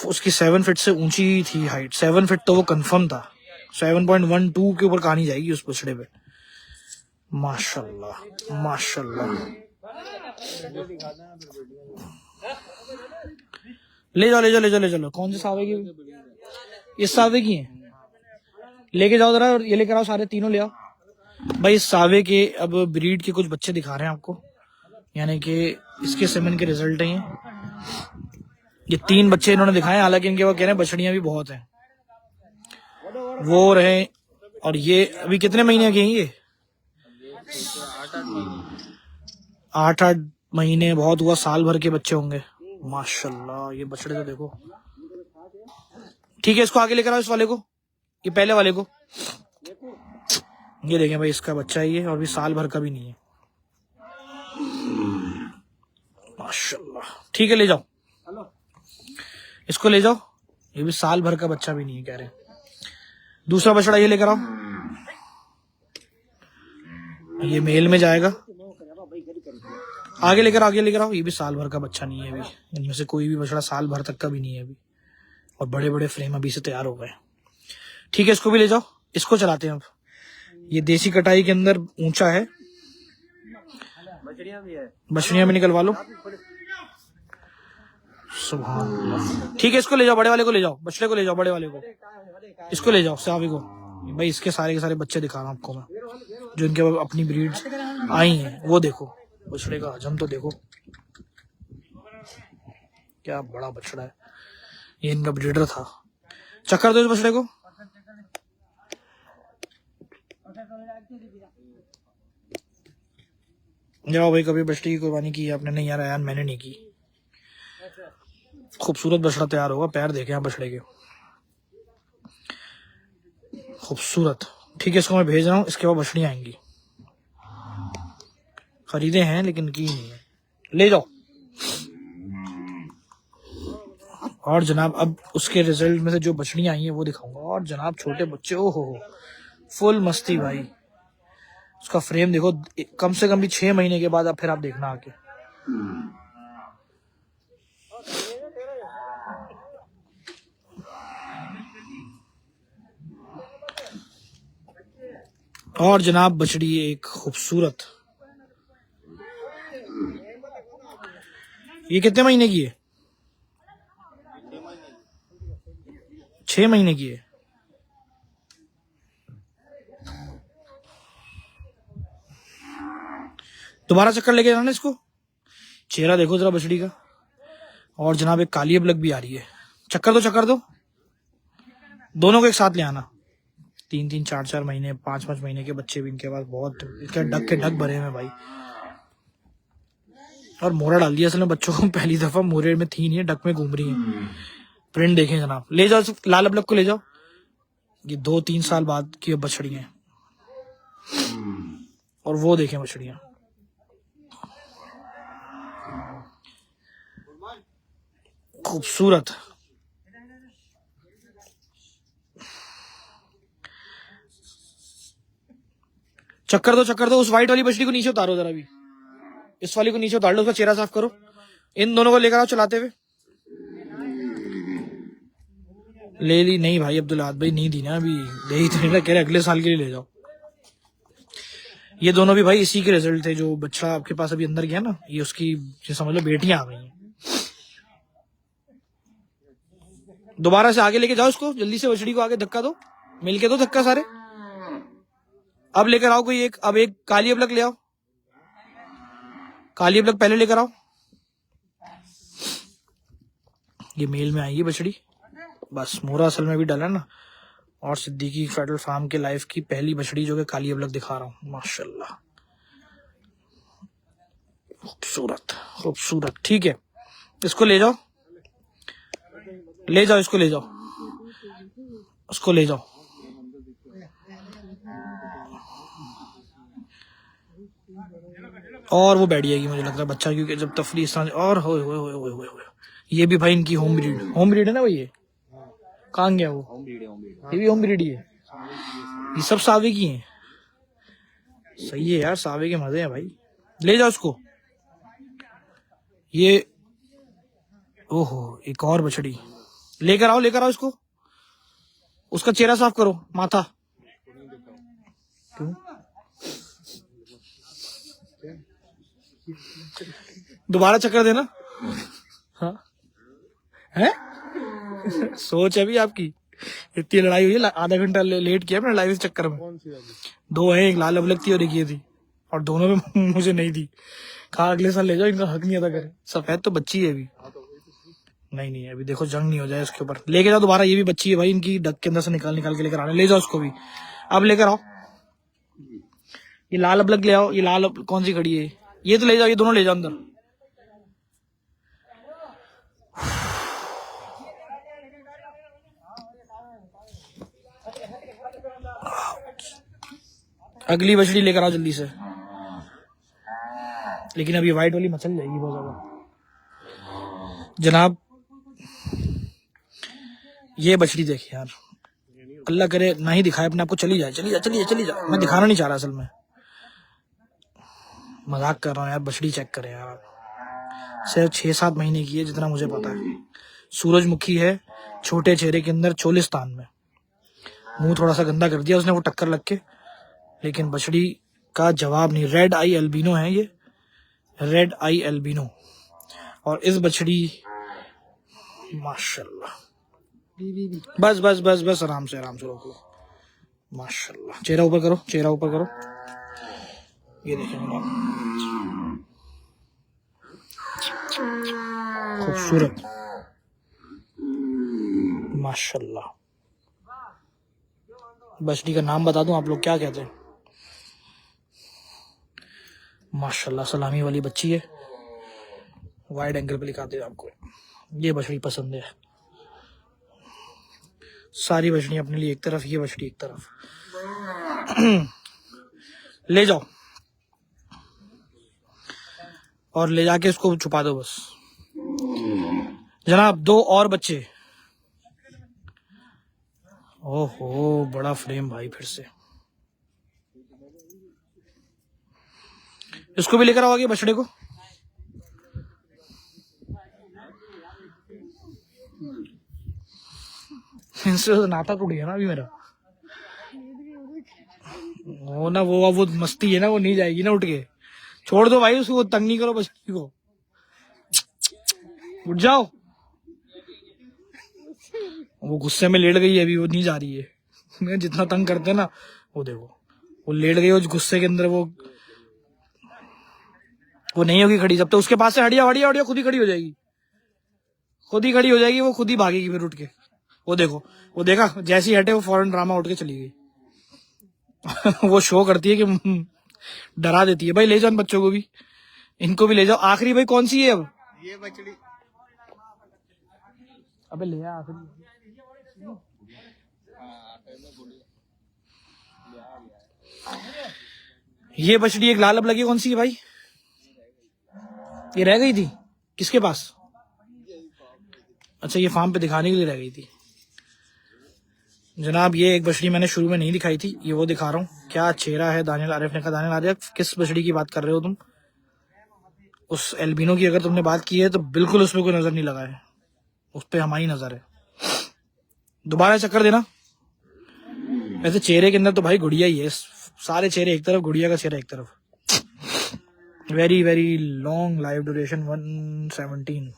उसकी 7 फीट से ऊंची थी हाइट, 7 फीट तो वो कंफर्म था, 7.12 के ऊपर कहा नहीं जाएगी उस बछड़े पे। माशाल्लाह माशाल्लाह। ले जाओ ले जाओ ले जाओ ले चलो। कौन से सावे की? ये सावे की है, लेके जाओ जरा, ये लेकर आओ सारे तीनों ले आओ भाई। इस सावे के अब ब्रीड के कुछ बच्चे दिखा रहे हैं आपको, यानी कि इसके सेमेन के रिजल्ट हैं ये 3 बच्चे इन्होंने दिखाए, हालांकि इनके वो कह रहे हैं बछड़ियां भी बहुत हैं वो रहे। और ये अभी कितने महीने के हैं ये? 8-8 महीने बहुत हुआ, साल भर के बच्चे होंगे माशाल्लाह। ये बछड़े तो देखो, ठीक है इसको आगे लेकर आओ, इस वाले को, ये पहले वाले को। ये देखें भाई, इसका बच्चा ही है और भी साल भर का भी नहीं है माशाल्लाह। ठीक है ले जाओ, इसको ले जाओ, ये भी साल भर का बच्चा भी नहीं है कह रहे। दूसरा बछड़ा ये लेकर आओ, ये मेल में जाएगा। आगे लेकर आओ, ये भी साल भर का बच्चा नहीं है अभी, इनमें से कोई भी बछड़ा साल भर तक का भी नहीं है अभी, और बड़े बड़े फ्रेम अभी से तैयार हो गए। ठीक है इसको भी ले जाओ, इसको चलाते हैं अब। ये देसी कटाई के अंदर ऊंचा है, बछड़ियां भी निकलवा लो। सुभान अल्लाह। ठीक है इसको ले जाओ, बड़े वाले को ले जाओ, बछड़े को ले जाओ, बड़े वाले को, इसको ले जाओ सावी को। भाई इसके सारे के सारे बच्चे दिखा रहा हूं आपको मैं, जो इनके अपनी ब्रीड्स आई हैं। वो देखो बछड़े का हजम तो देखो, क्या बड़ा बछड़ा है, ये इनका ब्रीडर था। चक्कर दो इस बछड़े को। जाओ भाई, कभी बछड़ी की कुर्बानी की है आपने? नहीं यार मैंने नहीं की। खूबसूरत बछड़ा तैयार होगा, पैर देखे आप बछड़े के, खूबसूरत। ठीक है इसको मैं भेज रहा हूँ, इसके बाद बछड़ियां आएंगी। खरीदे हैं लेकिन की नहीं है, ले जाओ। और जनाब अब उसके रिजल्ट में से जो बछड़ियां आई हैं वो दिखाऊंगा। और जनाब छोटे बच्चे, ओ हो फुल मस्ती भाई। उसका फ्रेम देखो, कम से कम भी 6 महीने के बाद अब फिर आप देखना आके। और जनाब बछड़ी एक खूबसूरत, ये कितने महीने की है? 6 महीने की है। दोबारा चक्कर लेके जाना इसको। चेहरा देखो जरा बछड़ी का। और जनाब एक काली अबलग भी आ रही है। चक्कर दो दोनों को एक साथ ले आना। 3-3, 4-4 महीने, 5-5 महीने के बच्चे भी इनके पास बहुत, इनके डक के डक भरे हैं भाई। और मोरा डाल दिया असल में बच्चों को, पहली दफा मोरे में थी नहीं है, डक में घूम रही है। प्रिंट देखें जनाब, ले जाओ लाल अबलग को ले जाओ। ये 2-3 साल बाद की बछड़ियां, और वो देखें बछड़ियां, खूबसूरत। चक्कर दो, उस व्हाइट वाली बछड़ी को नीचे उतारो जरा भी, इस वाली को नीचे उतार लो, उसका चेहरा साफ करो। इन दोनों को लेकर आओ चलाते हुए। ले ली? नहीं भाई अब्दुल्लाह भाई नहीं दी ना अभी, दे ही तो नहीं, कह रहे अगले साल के लिए ले जाओ। ये दोनों भी भाई इसी के रिजल्ट थे, जो बच्चा आपके पास अभी अंदर गया ना, ये उसकी समझ लो बेटियां आ गई हैं। दोबारा से आगे लेके जाओ इसको, जल्दी से बछड़ी को आगे धक्का दो, मिलके दो धक्का सारे। अब लेकर आओ कोई एक, अब एक काली अबलग ले आओ, काली अबलग पहले लेकर आओ। ये मेल में आएगी बछड़ी, बस मोरा असल में भी डाला ना। और सिद्दीकी फेडरल फार्म के लाइफ की पहली बछड़ी जो कि काली अबलग दिखा रहा हूँ, माशाल्लाह खूबसूरत खूबसूरत। ठीक है इसको ले जाओ, इसको ले जाओ, उसको ले जाओ। और वो बैठ जाएगी मुझे लगता है बच्चा, क्योंकि जब तफरी इस तरह। और हो ये भी भाई इनकी होम ब्रीड है ना भाई। ये कहाँ गया वो? ये भी होम ब्रीड ही है। ये सब सावे की हैं। सही है यार, सावे के मजे हैं भाई। ले जाओ उसको। ये ओहो, एक और बछड़ी लेकर आओ इसको। उसका चेहरा साफ करो, माथा। क्यों? दोबारा चक्कर देना। हाँ है सोच है भी आपकी। इतनी लड़ाई हुई है, आधा घंटा लेट किया मैंने लाइव इस चक्कर में। दो है, एक लाल अबलग थी और एक ये थी, और दोनों में मुझे नहीं दी। कहा अगले साल ले जाओ, इनका हक नहीं अदा करे। सफेद तो बच्ची है अभी। नहीं अभी देखो जंग नहीं हो जाए उसके ऊपर। लेके जाओ दोबारा, ये भी बच्ची है भाई, इनकी डक के अंदर से निकाल के लेकर आने। ले जाओ उसको भी, अब लेकर आओ। ये लाल अबलग ले आओ। ये लाल कौन सी खड़ी है? ये तो ले जाओ, ये दोनों ले जाओ अंदर। अगली बछड़ी लेकर आओ जल्दी से। लेकिन अब ये व्हाइट वाली मचल जाएगी बहुत ज्यादा। जनाब ये बछड़ी देखिए यार, अल्लाह करे ना ही दिखाए अपने आपको। चली जाए। मैं दिखाना नहीं चाह रहा असल में, मजाक कर रहा हूँ यार। बछड़ी चेक करें यार, सिर्फ 6-7 महीने की है जितना मुझे पता है। सूरजमुखी है, छोटे चेहरे के अंदर, चोलिस्तान में। मुंह थोड़ा सा गंदा कर दिया उसने वो टक्कर लग के, लेकिन बछड़ी का जवाब नहीं। रेड आई एल्बिनो है ये, रेड आई एल्बिनो। और इस बछड़ी माशाल्लाह, बस आराम से रोको। माशाल्लाह, चेहरा ऊपर करो। ये देखें खूबसूरत, माशाल्लाह। बछड़ी का नाम बता दूं आप लोग क्या कहते हैं? माशाल्लाह, सलामी वाली बच्ची है। वाइड एंगल पे दिखाते हैं आपको। ये बछड़ी पसंद है। सारी बछड़ी अपने लिए एक तरफ, ये बछड़ी एक तरफ। ले जाओ और ले जाके इसको छुपा दो बस। जनाब 2 और बच्चे। ओहो, बड़ा फ्रेम भाई। फिर से इसको भी लेकर आओ आगे, बछड़े को। इनसे तो नाता टूट गया ना अभी मेरा। वो मस्ती है ना, वो नहीं जाएगी ना उठ के। छोड़ दो भाई उसको, तंग नहीं करो बछड़ी को। उठ जाओ। वो गुस्से में लेट गई है अभी, वो नहीं जा रही है। मैं जितना तंग करते ना, वो देखो वो लेट गई उस गुस्से के अंदर। वो नहीं होगी खड़ी जब तक उसके पास से। हटिया खुद ही खड़ी हो जाएगी, वो खुद ही भागेगी फिर उठ के। वो देखो, वो देखा जैसी हटे वो फौरन ड्रामा उठ के चली गई। वो शो करती है कि डरा देती है। भाई ले जाओ इन बच्चों को भी, इनको भी ले जाओ। आखिरी भाई कौन सी है अब? ये बछड़ी। अबे ले आ आखिरी। ये बछड़ी एक लाल अब लगी, कौन सी है भाई? ये रह गई थी किसके पास? अच्छा, ये फार्म पे दिखाने के लिए रह गई थी। जनाब ये एक बछड़ी मैंने शुरू में नहीं दिखाई थी, ये वो दिखा रहा हूँ। क्या चेहरा है। दानियल आरिफ ने कहा, दानियल आरिफ किस बछड़ी की बात कर रहे हो तुम? उस एल्बिनो की अगर तुमने बात की है तो बिल्कुल उसमें कोई नजर नहीं लगा है, उस पर हमारी नजर है। दोबारा चक्कर देना। वैसे चेहरे के अंदर तो भाई गुड़िया ही है, सारे चेहरे एक तरफ, गुड़िया का चेहरा एक तरफ। Very very long live duration 117।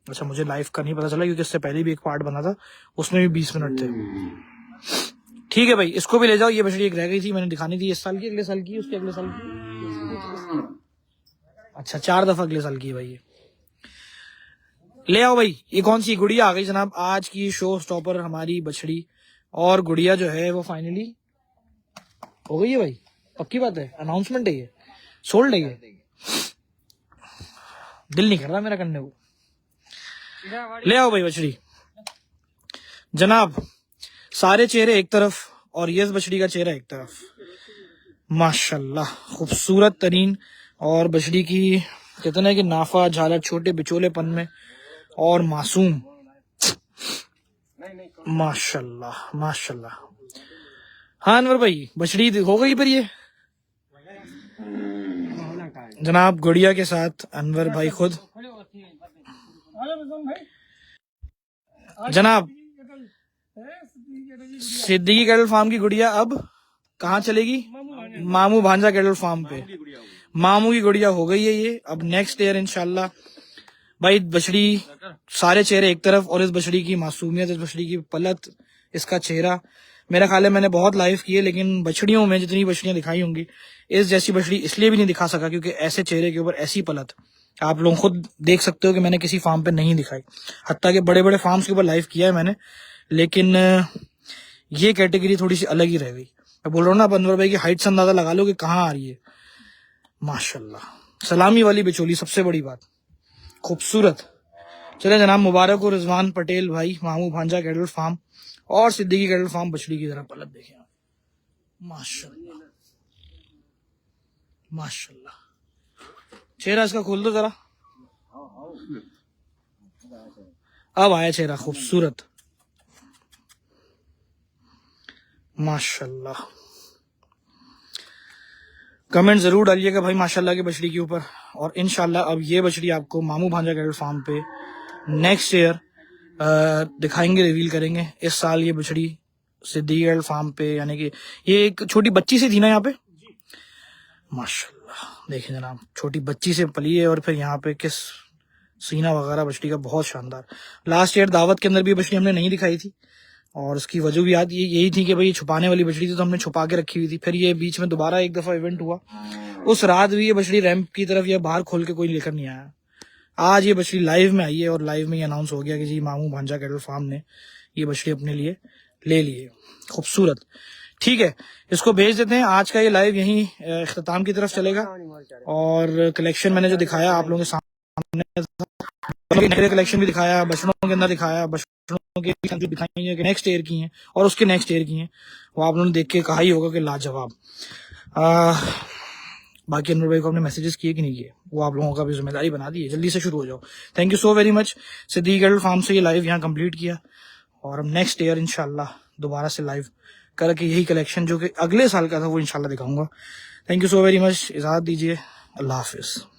अच्छा, मुझे लाइव का नहीं पता चला क्योंकि इससे पहले भी एक पार्ट बना था, उसमें भी 20 मिनट थे। ठीक है भाई, इसको भी ले जाओ। ये बछड़ी एक रह गई थी, मैंने दिखानी थी। इस साल की, अगले साल की, उसके अगले साल की। अच्छा, 4 दफा अगले साल की है भाई। ले आओ भाई। ये कौन सी गुड़िया आ गई जनाब, आज की शो स्टॉपर हमारी बछड़ी। और गुड़िया जो है वो फाइनली हो गई है भाई, पक्की बात है। अनाउंसमेंट है ये, सोल्ड है ये। दिल नहीं कर रहा मेरा करने को। ले आओ भाई बछड़ी। जनाब सारे चेहरे एक तरफ और ये बछड़ी का चेहरा एक तरफ। माशाल्लाह, खूबसूरत तरीन। और बछड़ी की कहते हैं कि नाफा झालर, छोटे बिचोलेपन में और मासूम। माशाल्लाह माशाल्लाह। हाँ अनवर भाई, बछड़ी हो गई पर ये जनाब गुड़िया के साथ अनवर भाई खुद। जनाब सिद्दीकी कैटल फार्म की गुड़िया अब कहाँ चलेगी? मामू भांजा कैटल फार्म पे। मामू की गुड़िया हो गई है ये। अब नेक्स्ट ईयर इंशाल्लाह भाई बछड़ी, सारे चेहरे एक तरफ, और इस बछड़ी की मासूमियत, इस बछड़ी की पलत, इसका चेहरा, मेरा ख्याल है मैंने बहुत लाइव किए लेकिन बछड़ियों में जितनी बछड़ियां दिखाई होंगी इस जैसी बछड़ी इसलिए भी नहीं दिखा सका क्योंकि ऐसे चेहरे के ऊपर ऐसी पलत आप लोग खुद देख सकते हो कि मैंने किसी फार्म पे नहीं दिखाई। हत्ता के बड़े बड़े फार्म्स के ऊपर लाइव किया है मैंने, लेकिन ये कैटेगरी थोड़ी सी अलग ही रह गई। मैं बोल रहा हूँ ना, अनवर भाई की हाइट से अंदाजा लगा लो कि कहाँ आ रही है। माशाल्लाह, सलामी वाली बिचौली, सबसे बड़ी बात, खूबसूरत। चले जनाब, मुबारक हो रिजवान पटेल भाई, मामू भांजा कैटल फार्म और सिद्दीकी कैटल फार्म बछड़ी की तरह पलट देखें। माशाल्लाह माशाल्लाह, चेहरा इसका खोल दो जरा, अब आया चेहरा खूबसूरत, माशाल्लाह। कमेंट जरूर डालिएगा भाई माशाल्लाह की बछड़ी के ऊपर। और इंशाल्लाह अब ये बछड़ी आपको मामू भांजा कैटल फार्म पे नेक्स्ट ईयर दिखाएंगे, रिवील करेंगे। इस साल ये बछड़ी सिद्दीकी कैटल फार्म पे, यानी कि ये एक छोटी बच्ची से थी ना यहाँ पे, माशाल्लाह देखिए जनाब, छोटी बच्ची से पली है और फिर यहाँ पे किस सीना वगैरह बछड़ी का बहुत शानदार। लास्ट ईयर दावत के अंदर भी बछड़ी हमने नहीं दिखाई थी और उसकी वजह भी याद यही थी कि भाई छुपाने वाली बछड़ी थी तो हमने छुपा के रखी हुई थी। फिर ये बीच में दोबारा एक दफा इवेंट हुआ, उस रात भी ये बछड़ी रैंप की तरफ या बाहर खोल के कोई लेकर नहीं आया। आज ये बछड़ी लाइव में आई है और लाइव में ये अनाउंस हो गया कि जी मामू भांजा कैटल फार्म ने ये बछड़ी अपने लिए ले ली है। खूबसूरत, ठीक है, इसको भेज देते हैं। आज का ये लाइव यहीं इख्तिताम की तरफ चलेगा और कलेक्शन मैंने जो दिखाया आप लोगों के सामने, कलेक्शन भी दिखाया, बछड़ों के अंदर दिखाया, बछड़ों के दिखाई है कि नेक्स्ट ईयर की हैं और उसके नेक्स्ट ईयर की हैं, वो आप लोगों ने देख के कहा ही होगा कि लाजवाब। बाकी अनवर भाई को आपने मैसेजेस किए कि नहीं किए, वो आप लोगों का भी जिम्मेदारी बना दी है, जल्दी से शुरू हो जाओ। Thank you so very much. Siddiqui cattle farm से ये लाइव यहाँ कंप्लीट किया और हम नेक्स्ट ईयर इंशाल्लाह दोबारा से लाइव करके यही कलेक्शन जो कि अगले साल का था वो इंशाल्लाह दिखाऊंगा। Thank you so very much, इजाजत दीजिए, अल्लाह हाफिज।